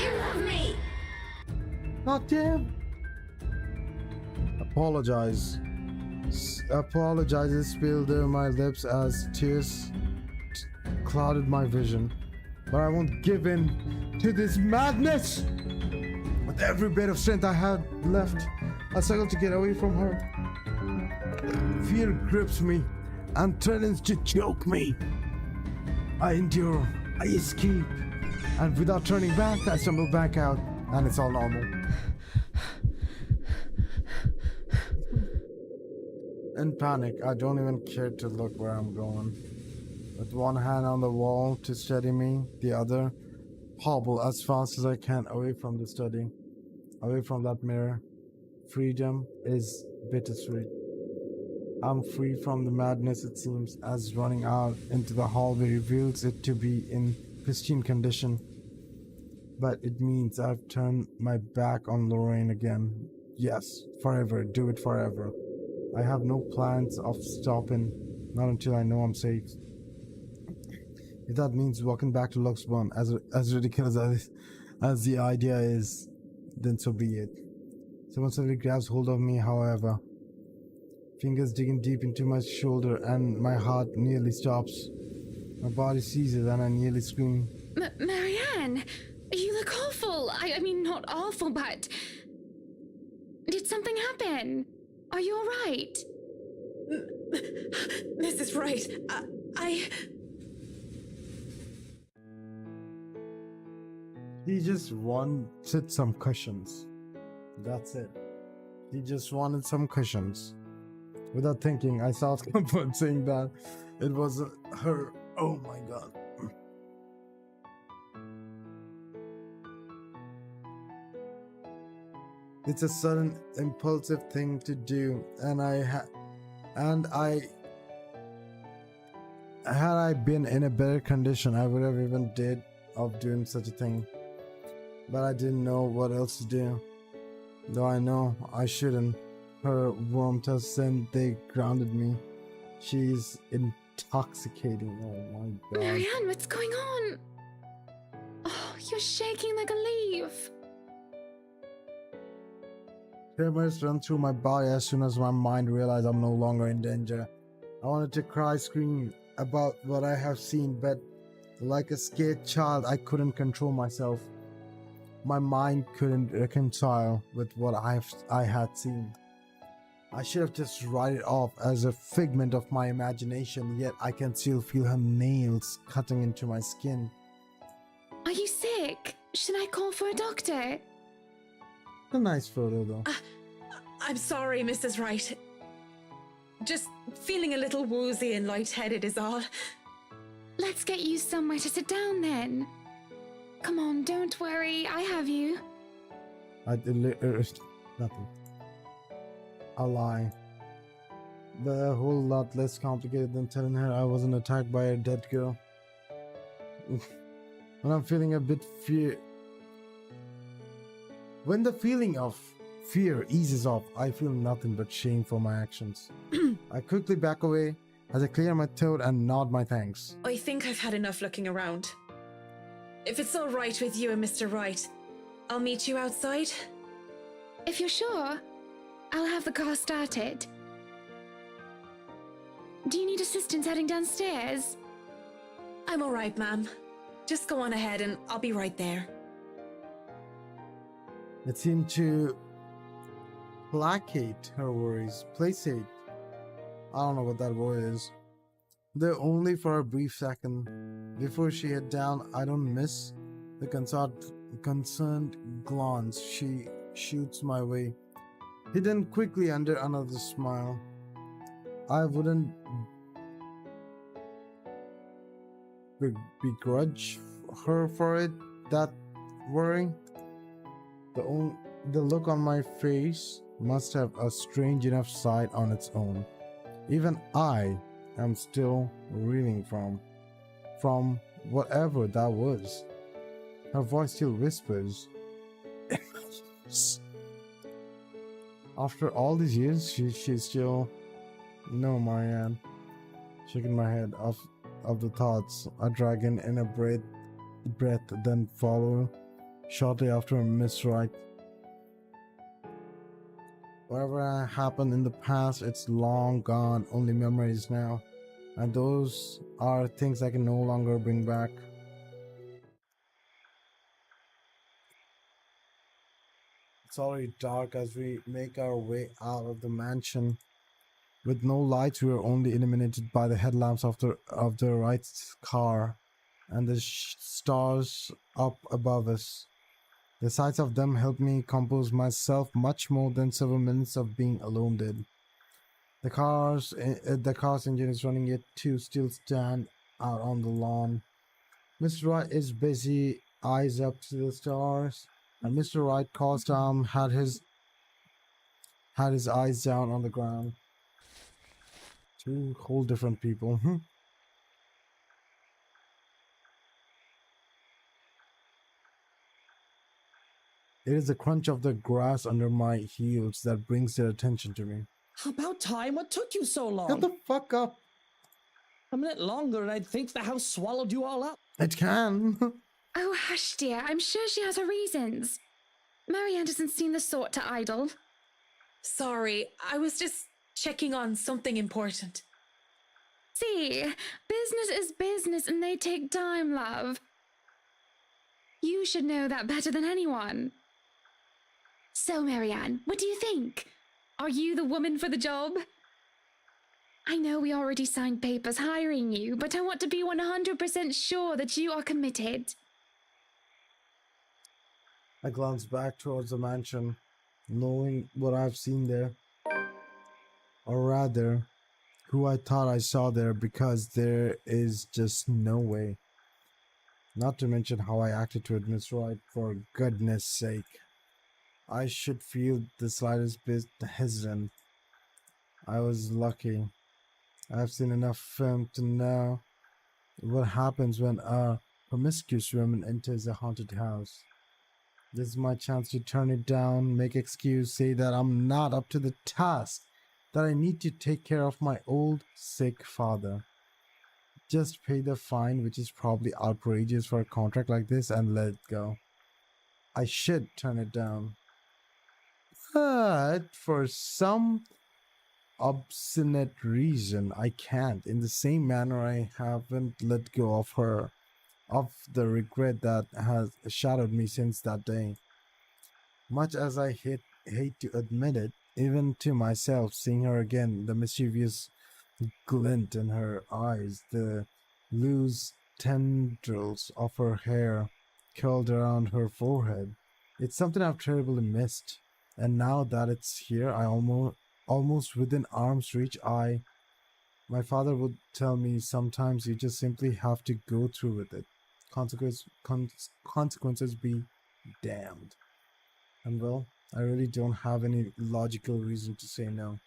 You love me! God damn. Apologizes spilled over my lips as tears clouded my vision. But I won't give in to this madness! With every bit of strength I had left, I struggled to get away from her. Fear grips me and threatens to choke me. I endure, I escape, and without turning back, I stumble back out, and it's all normal. In panic, I don't even care to look where I'm going. With one hand on the wall to steady me, the other hobble as fast as I can away from the study, away from that mirror. Freedom is bittersweet. I'm free from the madness it seems, as running out into the hallway reveals it to be in pristine condition. But it means I've turned my back on Lorraine again. Yes, forever, do it forever. I have no plans of stopping, not until I know I'm safe. If that means walking back to Luxburn, as ridiculous as the idea is, then so be it. Someone suddenly grabs hold of me, however. Fingers digging deep into my shoulder, and my heart nearly stops. My body seizes and I nearly scream. Marianne, you look awful. I mean, not awful, but... Did something happen? Are you alright? This is right. He just wanted some cushions. That's it. He just wanted some cushions. Without thinking, I saw someone saying that it wasn't her. Oh my god. It's a sudden, impulsive thing to do, and And had I been in a better condition, I would have even dared of doing such a thing. But I didn't know what else to do. Though I know I shouldn't. Her warmth has sent they grounded me. She's intoxicating. Oh my god. Marianne, what's going on? Oh, you're shaking like a leaf. Tremors run through my body as soon as my mind realized I'm no longer in danger. I wanted to cry, scream about what I have seen, but like a scared child, I couldn't control myself. My mind couldn't reconcile with what I had seen. I should have just write it off as a figment of my imagination, yet I can still feel her nails cutting into my skin. Are you sick? Should I call for a doctor? A nice photo though. I'm sorry, Mrs. Wright. Just feeling a little woozy and lightheaded is all. Let's get you somewhere to sit down then. Come on, don't worry, I have you. Nothing. A lie. But a whole lot less complicated than telling her I wasn't attacked by a dead girl. When I'm feeling a bit fear. When the feeling of fear eases off, I feel nothing but shame for my actions. I quickly back away as I clear my throat and nod my thanks. I think I've had enough looking around. If it's all right with you and Mr. Wright, I'll meet you outside. If you're sure, I'll have the car started. Do you need assistance heading downstairs? I'm all right, ma'am. Just go on ahead and I'll be right there. It seemed to placate her worries. Placate. I don't know what that word is. Though only for a brief second. Before she head down, I don't miss the concerned glance she shoots my way, hidden quickly under another smile. I wouldn't begrudge her for it, that worry. The look on my face must have a strange enough side on its own. Even I am still reeling from whatever that was. Her voice still whispers. After all these years, she's still... No, Marianne. Shaking my head of the thoughts. A dragon in a breath, then follow shortly after Miss Wright. Whatever happened in the past, it's long gone, only memories now. And those are things I can no longer bring back. It's already dark as we make our way out of the mansion. With no lights, we are only illuminated by the headlamps of the Wright's car and the stars up above us. The sights of them helped me compose myself much more than several minutes of being alone did. The car's engine is running, yet two still stand out on the lawn. Mr. Wright is busy, eyes up to the stars, and Mr. Wright, crossed arm, had his eyes down on the ground. Two whole different people. It is the crunch of the grass under my heels that brings their attention to me. About time. What took you so long? Shut the fuck up. A minute longer and I'd think the house swallowed you all up. It can. Oh, hush, dear. I'm sure she has her reasons. Marianne doesn't seem the sort to idle. Sorry, I was just checking on something important. See, business is business and they take time, love. You should know that better than anyone. So, Marianne, what do you think? Are you the woman for the job? I know we already signed papers hiring you, but I want to be 100% sure that you are committed. I glance back towards the mansion, knowing what I've seen there. Or rather, who I thought I saw there, because there is just no way. Not to mention how I acted to Miss Wright, for goodness sake. I should feel the slightest bit hesitant. I was lucky. I've seen enough film to know what happens when a promiscuous woman enters a haunted house. This is my chance to turn it down, make excuse, say that I'm not up to the task, that I need to take care of my old, sick father. Just pay the fine, which is probably outrageous for a contract like this, and let it go. I should turn it down. But for some obstinate reason, I can't. In the same manner, I haven't let go of her, of the regret that has shadowed me since that day. Much as I hate to admit it, even to myself, seeing her again, the mischievous glint in her eyes, the loose tendrils of her hair curled around her forehead, it's something I've terribly missed. And now that it's here, I almost within arm's reach, my father would tell me sometimes you just simply have to go through with it. Consequences be damned. And well, I really don't have any logical reason to say no.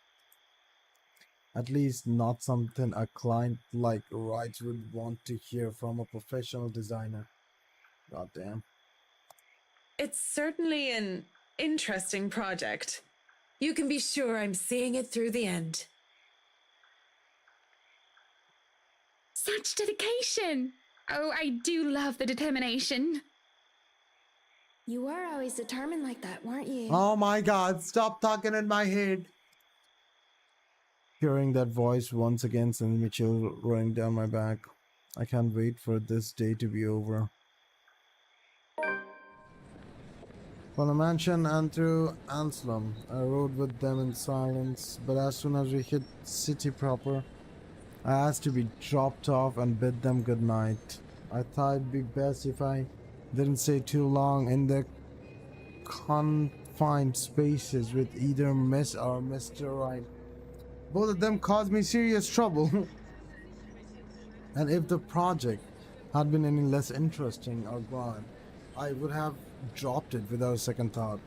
At least not something a client like Wright would want to hear from a professional designer. God damn. It's certainly an interesting project. You can be sure I'm seeing it through the end. Such dedication! Oh, I do love the determination. You were always determined like that, weren't you? Oh my god, stop talking in my head. Hearing that voice once again sends me chill running down my back. I can't wait for this day to be over. From the mansion and through Anselm, I rode with them in silence, but as soon as we hit city proper, I asked to be dropped off and bid them good night. I thought it'd be best if I didn't stay too long in the confined spaces with either Miss or Mr. Wright. Both of them caused me serious trouble. And if the project had been any less interesting or grand, I would have dropped it without a second thought.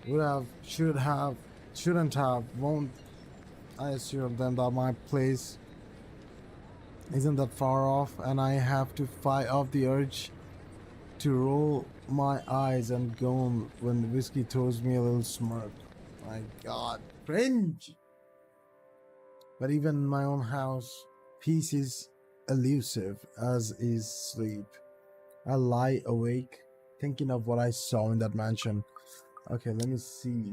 Would have, should have, shouldn't have, won't. I assured them that my place isn't that far off, and I have to fight off the urge to roll my eyes and go when the whiskey throws me a little smirk. My god, cringe! But even in my own house, peace is elusive, as is sleep. I lie awake, thinking of what I saw in that mansion. Okay, let me see.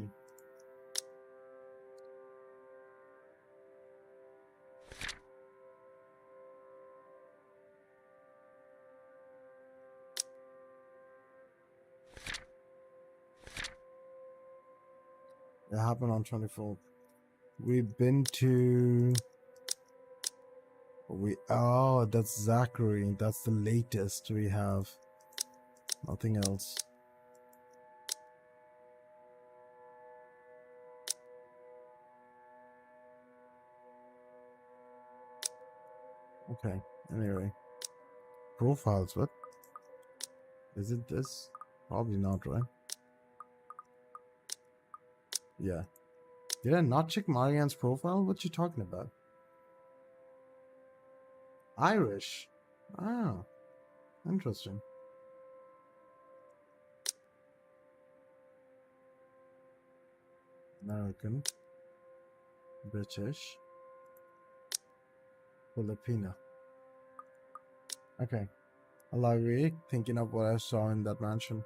It happened on 24th. We've been to... Oh, that's Zachary. That's the latest we have. Nothing else. Okay, anyway. Profiles, what? Is it this? Probably not, right? Yeah. Did I not check Marianne's profile? What you talking about? Irish. Ah, interesting. American. British. Filipino. Okay. I lie awake thinking of what I saw in that mansion.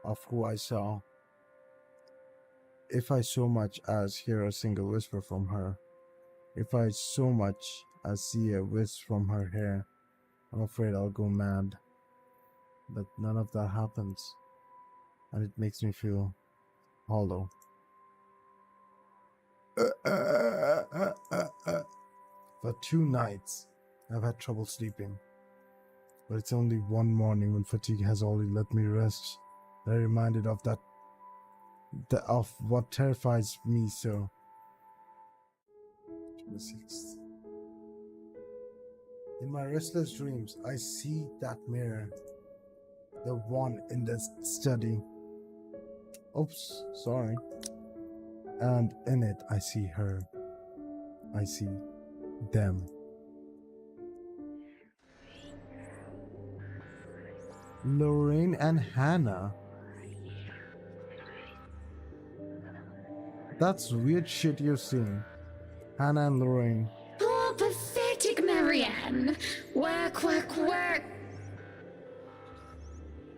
Of who I saw. If I so much as hear a single whisper from her, if I so much as see a wisp from her hair, I'm afraid I'll go mad. But none of that happens, and it makes me feel hollow. For 2 nights, I've had trouble sleeping. But it's only one morning when fatigue has already let me rest that I'm reminded of of what terrifies me so. 26th. In my restless dreams, I see that mirror, the one in the study. Oops, sorry. And in it, I see her, I see them. Lorraine and Hannah. That's weird shit you're seeing. Hannah and Lorraine. Poor pathetic Marianne. Work, work, work.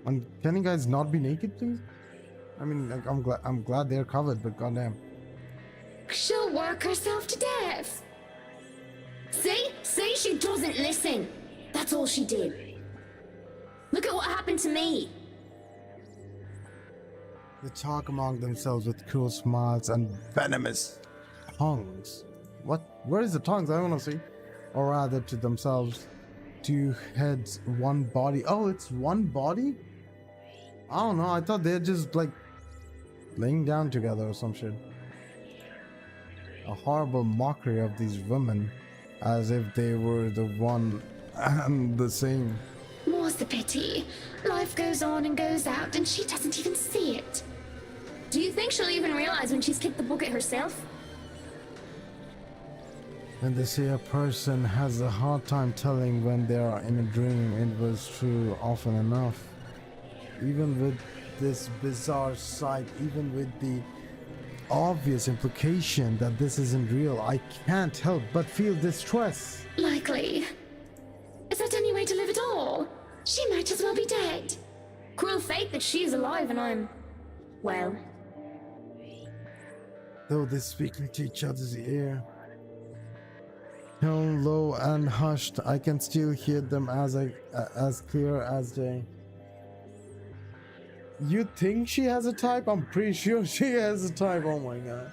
And can you guys not be naked, please? I mean, like, I'm glad they're covered, but goddamn. She'll work herself to death. See? See, she doesn't listen. That's all she did. Look at what happened to me. They talk among themselves with cruel smiles and venomous tongues. What? Where is the tongues? I want to see. Or rather, to themselves. 2 heads, 1 body. Oh, it's 1 body? I don't know. I thought they're just like laying down together or some shit. A horrible mockery of these women, as if they were the one and the same. More's the pity. Life goes on and goes out, and she doesn't even see it. Do you think she'll even realize when she's kicked the bucket herself? When they say a person has a hard time telling when they are in a dream, it was true often enough. Even with this bizarre sight, even with the obvious implication that this isn't real, I can't help but feel distress. Likely. Is that any way to live at all? She might as well be dead. Cruel fate that she's alive and I'm... well... Though they speak into each other's ear, tone low and hushed, I can still hear them as clear as day. You think she has a type? I'm pretty sure she has a type. Oh my god.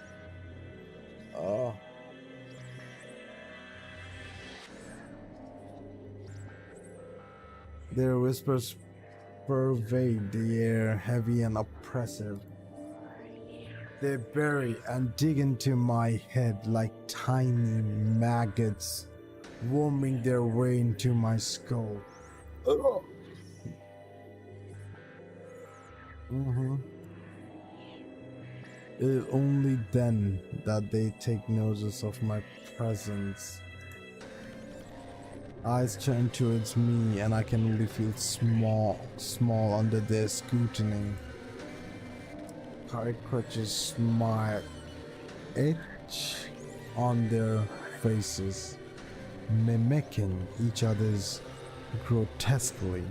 Oh. Their whispers pervade the air, heavy and oppressive. They bury and dig into my head like tiny maggots, worming their way into my skull. It is only then that they take notice of my presence. Eyes turn towards me and I can only feel small under their scrutiny. Caricatures smile, itch on their faces, mimicking each other grotesquely.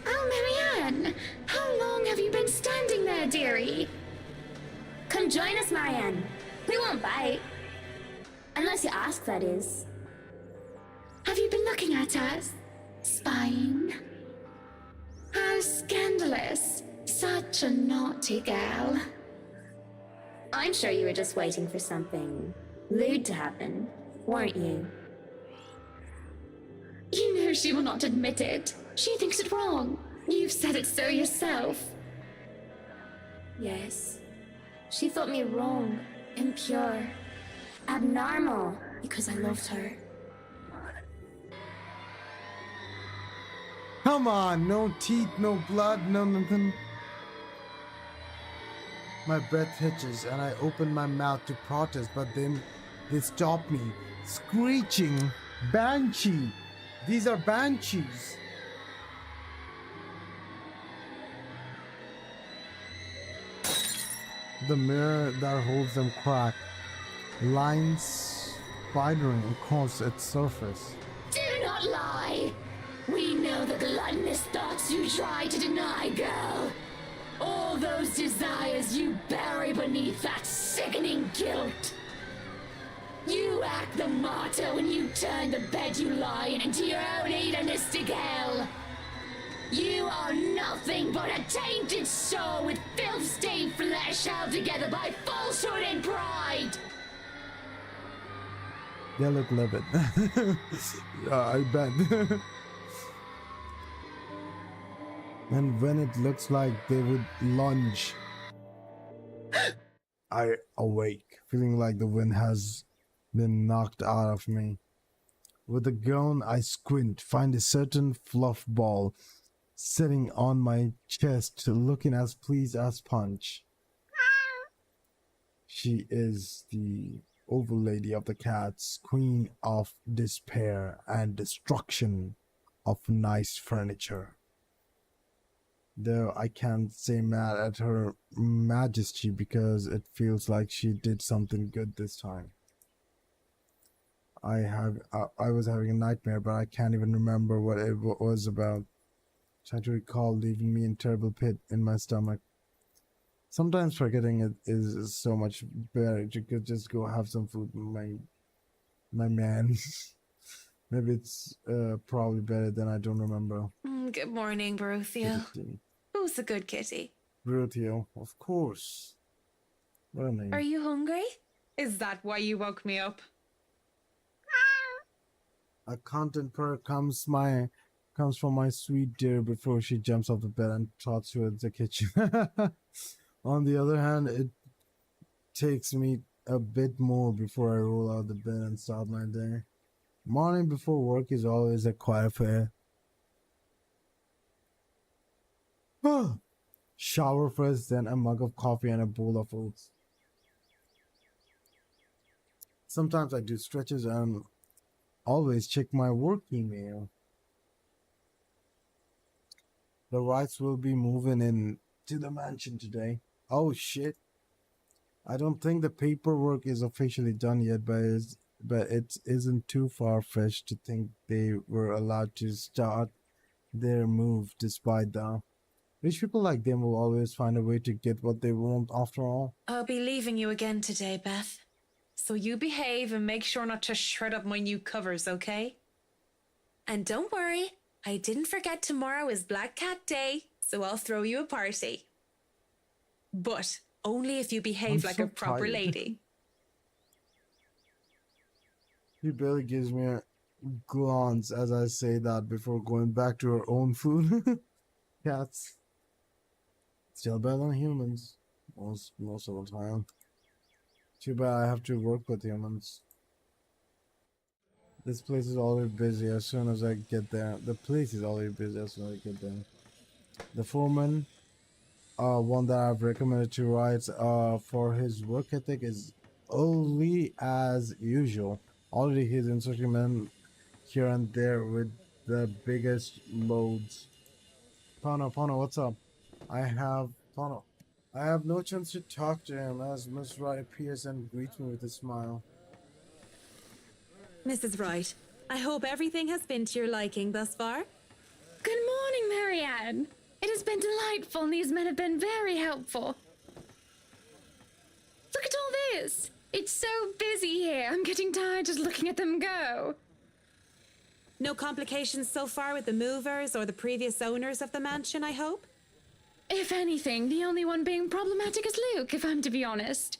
Oh, Marianne! How long have you been standing there, dearie? Come join us, Marianne. We won't bite. Unless you ask, that is. Have you been looking at us? Spying? How scandalous. Such a naughty gal. I'm sure you were just waiting for something lewd to happen, weren't you? You know she will not admit it. She thinks it wrong. You've said it so yourself. Yes. She thought me wrong, impure, abnormal, because I loved her. Come on, no teeth, no blood, no nothing. My breath hitches and I open my mouth to protest, but then they stop me, screeching, Banshee! These are banshees! The mirror that holds them crack, lines spidering across its surface. Do not lie! We know the gluttonous thoughts you try to deny, girl. All those desires you bury beneath that sickening guilt. You act the martyr when you turn the bed you lie in into your own hedonistic hell. You are nothing but a tainted soul with filth-stained flesh held together by falsehood and pride. They look livid. I bet. And when it looks like they would lunge, I awake, feeling like the wind has been knocked out of me. With a groan, I squint, find a certain fluff ball sitting on my chest, looking as pleased as Punch. She is the overlady of the cats, queen of despair and destruction of nice furniture. Though I can't say mad at her majesty because it feels like she did something good this time. I was having a nightmare, but I can't even remember what it was about. Trying to recall, leaving me in terrible pit in my stomach. Sometimes forgetting it is so much better. You could just go have some food, my man. Maybe it's probably better than I don't remember. Good morning, Baruthio. Who's the good kitty? Brutio, of course. What a name. Are you hungry? Is that why you woke me up? A content purr comes from my sweet dear before she jumps off the bed and trots towards the kitchen. On the other hand, it takes me a bit more before I roll out the bed and start my day. Morning before work is always a quiet affair. Shower first, then a mug of coffee and a bowl of oats. Sometimes I do stretches and always check my work email. The Wrights will be moving in to the mansion today. Oh shit. I don't think the paperwork is officially done yet, but it isn't too far-fetched to think they were allowed to start their move despite that. Rich people like them will always find a way to get what they want after all. I'll be leaving you again today, Beth. So you behave and make sure not to shred up my new covers, okay? And don't worry, I didn't forget tomorrow is Black Cat Day, so I'll throw you a party. But only if you behave like a proper lady. She barely gives me a glance as I say that before going back to her own food. Cats. Still better than humans. Most of the time. Too bad I have to work with humans. This place is already busy as soon as I get there. The place is already busy as soon as I get there. The foreman, one that I've recommended to Wright for his work ethic is only as usual. Already he's instructing men here and there with the biggest loads. Pano, what's up? I have no chance to talk to him as Miss Wright appears and greets me with a smile. Mrs. Wright, I hope everything has been to your liking thus far. Good morning, Marianne. It has been delightful, and these men have been very helpful. Look at all this. It's so busy here. I'm getting tired just looking at them go. No complications so far with the movers or the previous owners of the mansion, I hope? If anything, the only one being problematic is Luke, if I'm to be honest.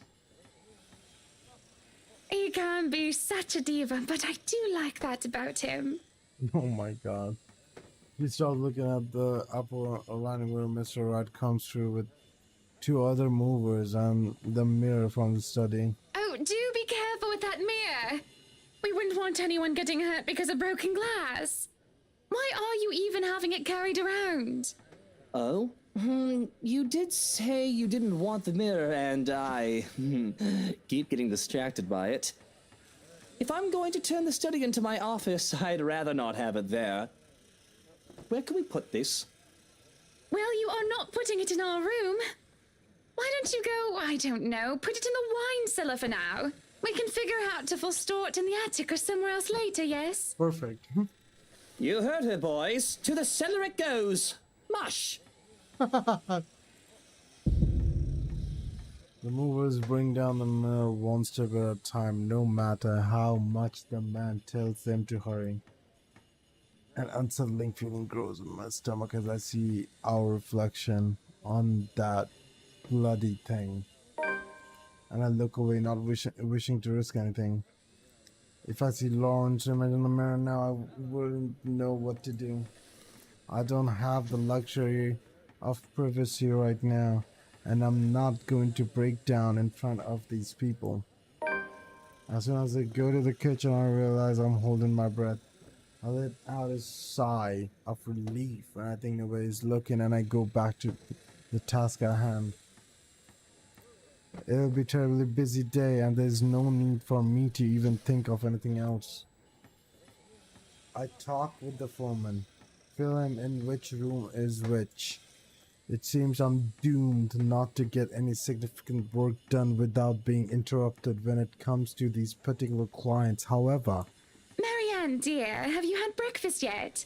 He can be such a diva, but I do like that about him. Oh my god. You start looking at the upper lining where Mr. Wright comes through with two other movers and the mirror from the study. Oh, do be careful with that mirror. We wouldn't want anyone getting hurt because of broken glass. Why are you even having it carried around? Oh? You did say you didn't want the mirror, and I keep getting distracted by it. If I'm going to turn the study into my office, I'd rather not have it there. Where can we put this? Well, you are not putting it in our room. Why don't you go, I don't know, put it in the wine cellar for now? We can figure out if we'll store it in the attic or somewhere else later, yes? Perfect. You heard her, boys. To the cellar it goes. Mush! The movers bring down the mirror one step at a time, no matter how much the man tells them to hurry. An unsettling feeling grows in my stomach as I see our reflection on that bloody thing. And I look away, not wishing to risk anything. If I see Lauren's image in the mirror now, I wouldn't know what to do. I don't have the luxury of privacy right now, and I'm not going to break down in front of these people. As soon as I go to the kitchen, I realize I'm holding my breath. I let out a sigh of relief when I think nobody's looking, and I go back to the task at hand. It'll be a terribly busy day and there's no need for me to even think of anything else. I talk with the foreman, fill him in which room is which. It seems I'm doomed not to get any significant work done without being interrupted when it comes to these particular clients. However, Marianne, dear, have you had breakfast yet?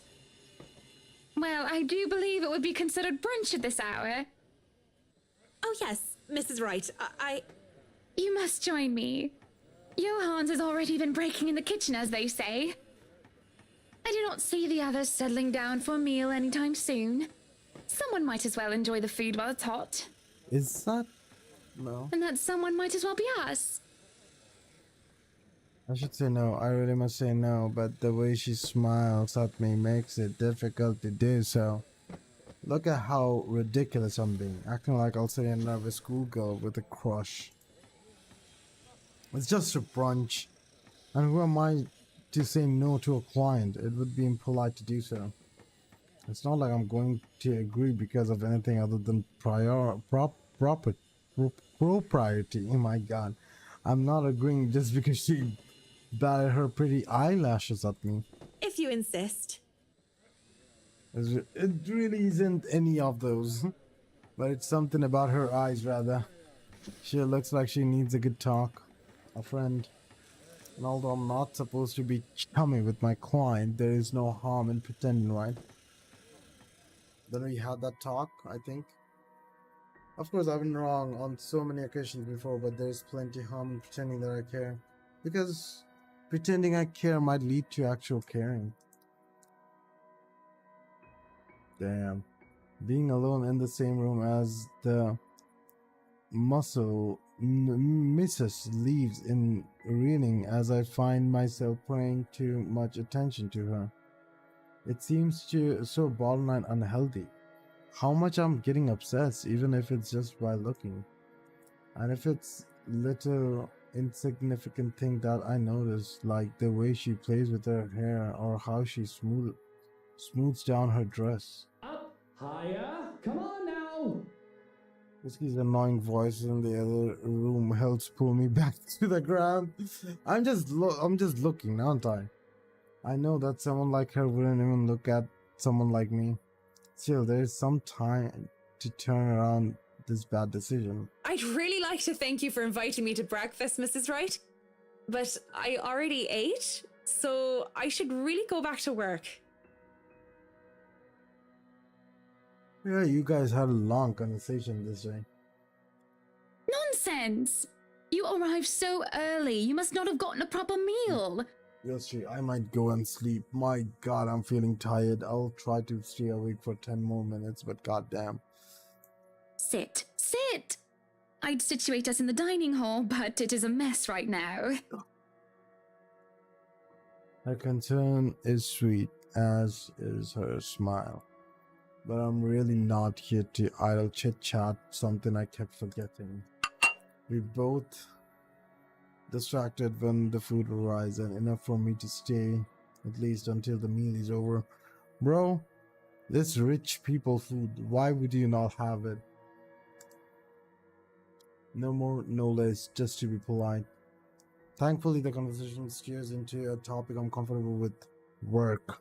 Well, I do believe it would be considered brunch at this hour. Oh, yes, Mrs. Wright. You must join me. Johannes has already been breaking in the kitchen, as they say. I do not see the others settling down for a meal anytime soon. Someone might as well enjoy the food while it's hot. is that... no? And that someone might as well be us. I should say no. I really must say no, but the way she smiles at me makes it difficult to do so. Look at how ridiculous I'm being, acting like I'll say a nervous schoolgirl with a crush. It's just a brunch, and who am I to say no to a client? It would be impolite to do so. It's not like I'm going to agree because of anything other than propriety. Oh my god. I'm not agreeing just because she batted her pretty eyelashes at me. If you insist. It really isn't any of those. But it's something about her eyes, rather. She looks like she needs a good talk. A friend. And although I'm not supposed to be chummy with my client, there is no harm in pretending, right? Then we had that talk, I think. Of course, I've been wrong on so many occasions before, but there's plenty harm in pretending that I care. Because pretending I care might lead to actual caring. Damn. Being alone in the same room as the Mrs. leaves in reeling as I find myself paying too much attention to her. It seems so borderline unhealthy. How much I'm getting obsessed, even if it's just by looking. And if it's little insignificant thing that I notice, like the way she plays with her hair or how she smooths down her dress. Up, higher, come on now. Whiskey's annoying voice in the other room helps pull me back to the ground. I'm just looking, aren't I? I know that someone like her wouldn't even look at someone like me. Still, there is some time to turn around this bad decision. I'd really like to thank you for inviting me to breakfast, Mrs. Wright. But I already ate, so I should really go back to work. Yeah, you guys had a long conversation this day. Nonsense! You arrived so early. You must not have gotten a proper meal. Yes, Sri, I might go and sleep. My god, I'm feeling tired. I'll try to stay awake for 10 more minutes, but goddamn. Sit. Sit! I'd situate us in the dining hall, but it is a mess right now. Her concern is sweet, as is her smile. But I'm really not here to idle chit-chat, something I kept forgetting. We both distracted when the food arrives, and enough for me to stay at least until the meal is over. Bro, this rich people food, why would you not have it? No more, no less, just to be polite. Thankfully, the conversation steers into a topic I'm comfortable with: work.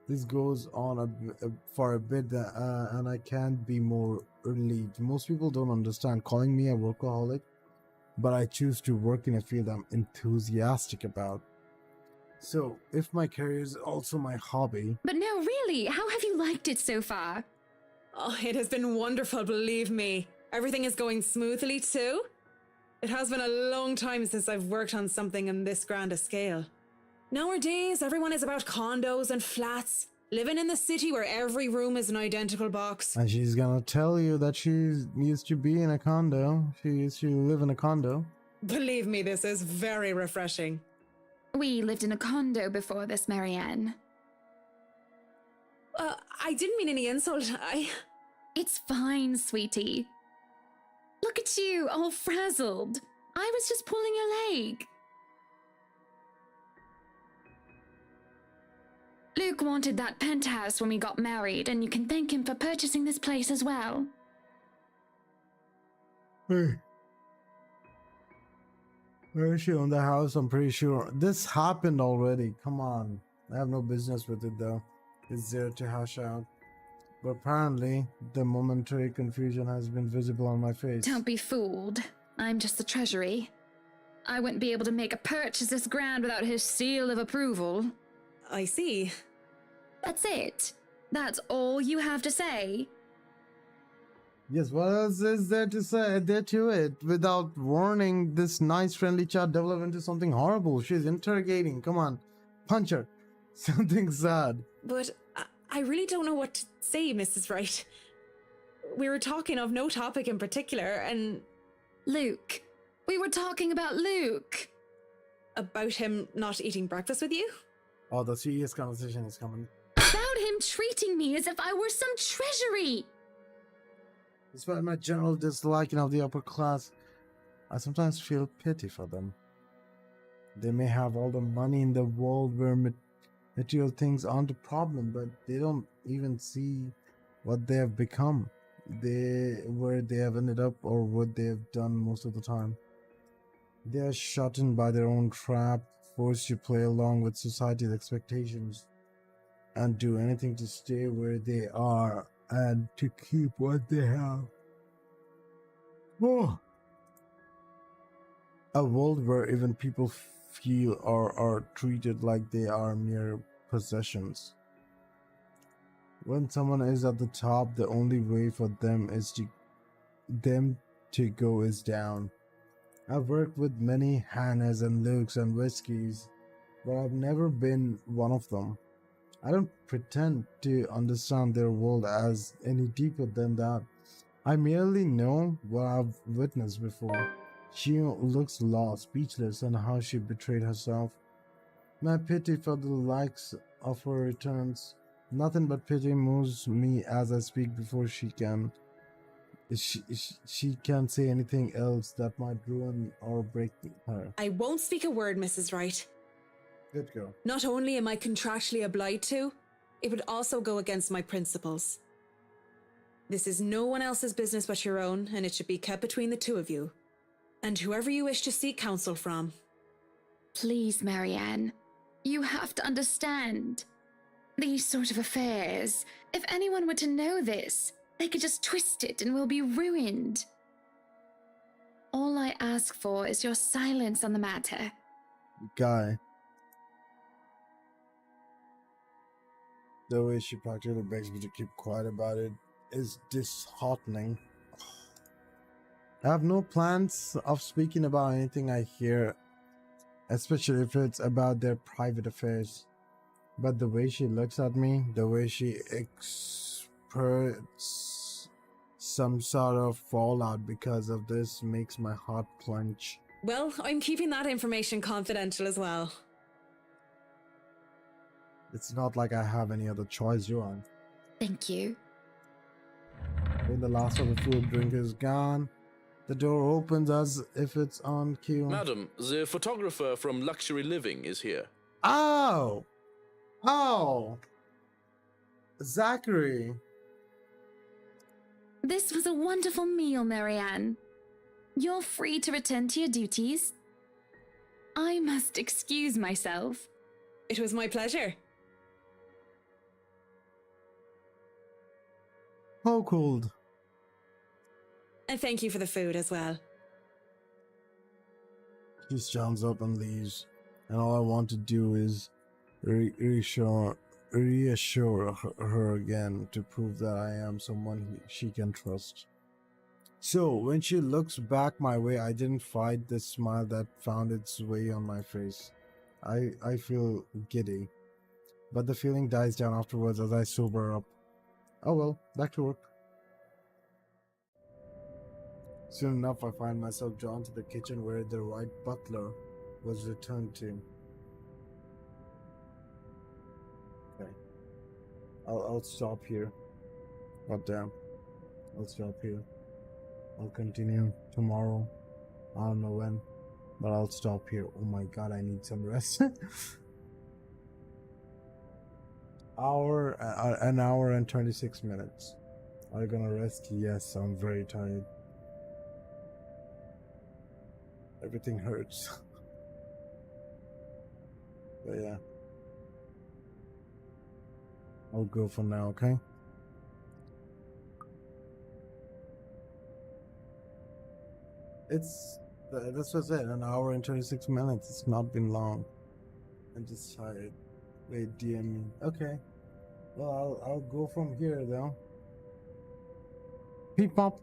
This goes on for a bit, and I can't be more relieved. Most people don't understand calling me a workaholic, but I choose to work in a field I'm enthusiastic about. So, if my career is also my hobby... But no, really, how have you liked it so far? Oh, it has been wonderful, believe me. Everything is going smoothly too. It has been a long time since I've worked on something on this grand a scale. Nowadays, everyone is about condos and flats, living in the city where every room is an identical box. And she's gonna tell you that she used to be in a condo. She used to live in a condo. Believe me, this is very refreshing. We lived in a condo before this, Marianne. I didn't mean any insult. It's fine, sweetie. Look at you, all frazzled. I was just pulling your leg. Luke wanted that penthouse when we got married, and you can thank him for purchasing this place as well. Hey, Where is she on the house? I'm pretty sure this happened already. Come on. I have no business with it though. It's there to hash out. But apparently, the momentary confusion has been visible on my face. Don't be fooled. I'm just the treasury. I wouldn't be able to make a purchase this grand without his seal of approval. I see. That's it. That's all you have to say. Yes, what else is there to say there to it? Without warning, this nice friendly chat developed into something horrible. She's interrogating. Come on, punch her. Something sad. But I really don't know what to say, Mrs. Wright. We were talking of no topic in particular, and... Luke. We were talking about Luke. About him not eating breakfast with you? Oh, the serious conversation is coming. About him treating me as if I were some treasury. Despite my general disliking of the upper class, I sometimes feel pity for them. They may have all the money in the world where material things aren't a problem, but they don't even see what they have become, where they have ended up, or what they have done most of the time. They are shut in by their own trap, forced to play along with society's expectations, and do anything to stay where they are and to keep what they have. Oh. A world where even people feel or are treated like they are mere possessions. When someone is at the top, the only way for them to go is down. I've worked with many Hannahs and Lukes and Whiskies, but I've never been one of them. I don't pretend to understand their world as any deeper than that. I merely know what I've witnessed before. She looks lost, speechless, and how she betrayed herself. My pity for the likes of her returns. Nothing but pity moves me as I speak before she can say anything else that might ruin or break her. I won't speak a word, Mrs. Wright. Good girl. Not only am I contractually obliged to, it would also go against my principles. This is no one else's business but your own, and it should be kept between the two of you. And whoever you wish to seek counsel from. Please, Marianne. You have to understand. These sort of affairs, if anyone were to know this, they could just twist it and we'll be ruined. All I ask for is your silence on the matter. Guy. The way she practically begs me to keep quiet about it is disheartening. I have no plans of speaking about anything I hear, especially if it's about their private affairs. But the way she looks at me, the way she expresses some sort of fallout because of this makes my heart clench. Well, I'm keeping that information confidential as well. It's not like I have any other choice, you are. Thank you. When the last of the food drink is gone, the door opens as if it's on cue. Madam, the photographer from Luxury Living is here. Oh! Oh! Zachary! This was a wonderful meal, Marianne. You're free to return to your duties. I must excuse myself. It was my pleasure. How cold. And thank you for the food as well. She stands up and leaves, and all I want to do is reassure her again to prove that I am someone she can trust. So when she looks back my way, I didn't fight the smile that found its way on my face. I feel giddy, but the feeling dies down afterwards as I sober up. Oh well, back to work. Soon enough, I find myself drawn to the kitchen where the right butler was returned to. Okay. I'll stop here. God damn. I'll stop here. I'll continue tomorrow. I don't know when, but I'll stop here. Oh my god, I need some rest. An hour and 26 minutes. Are you gonna rest? Yes, I'm very tired. Everything hurts. But yeah. I'll go for now, okay? This was it, an hour and 26 minutes. It's not been long. I'm just tired. Wait, DM me. Okay. Well, I'll go from here though. Peep pop.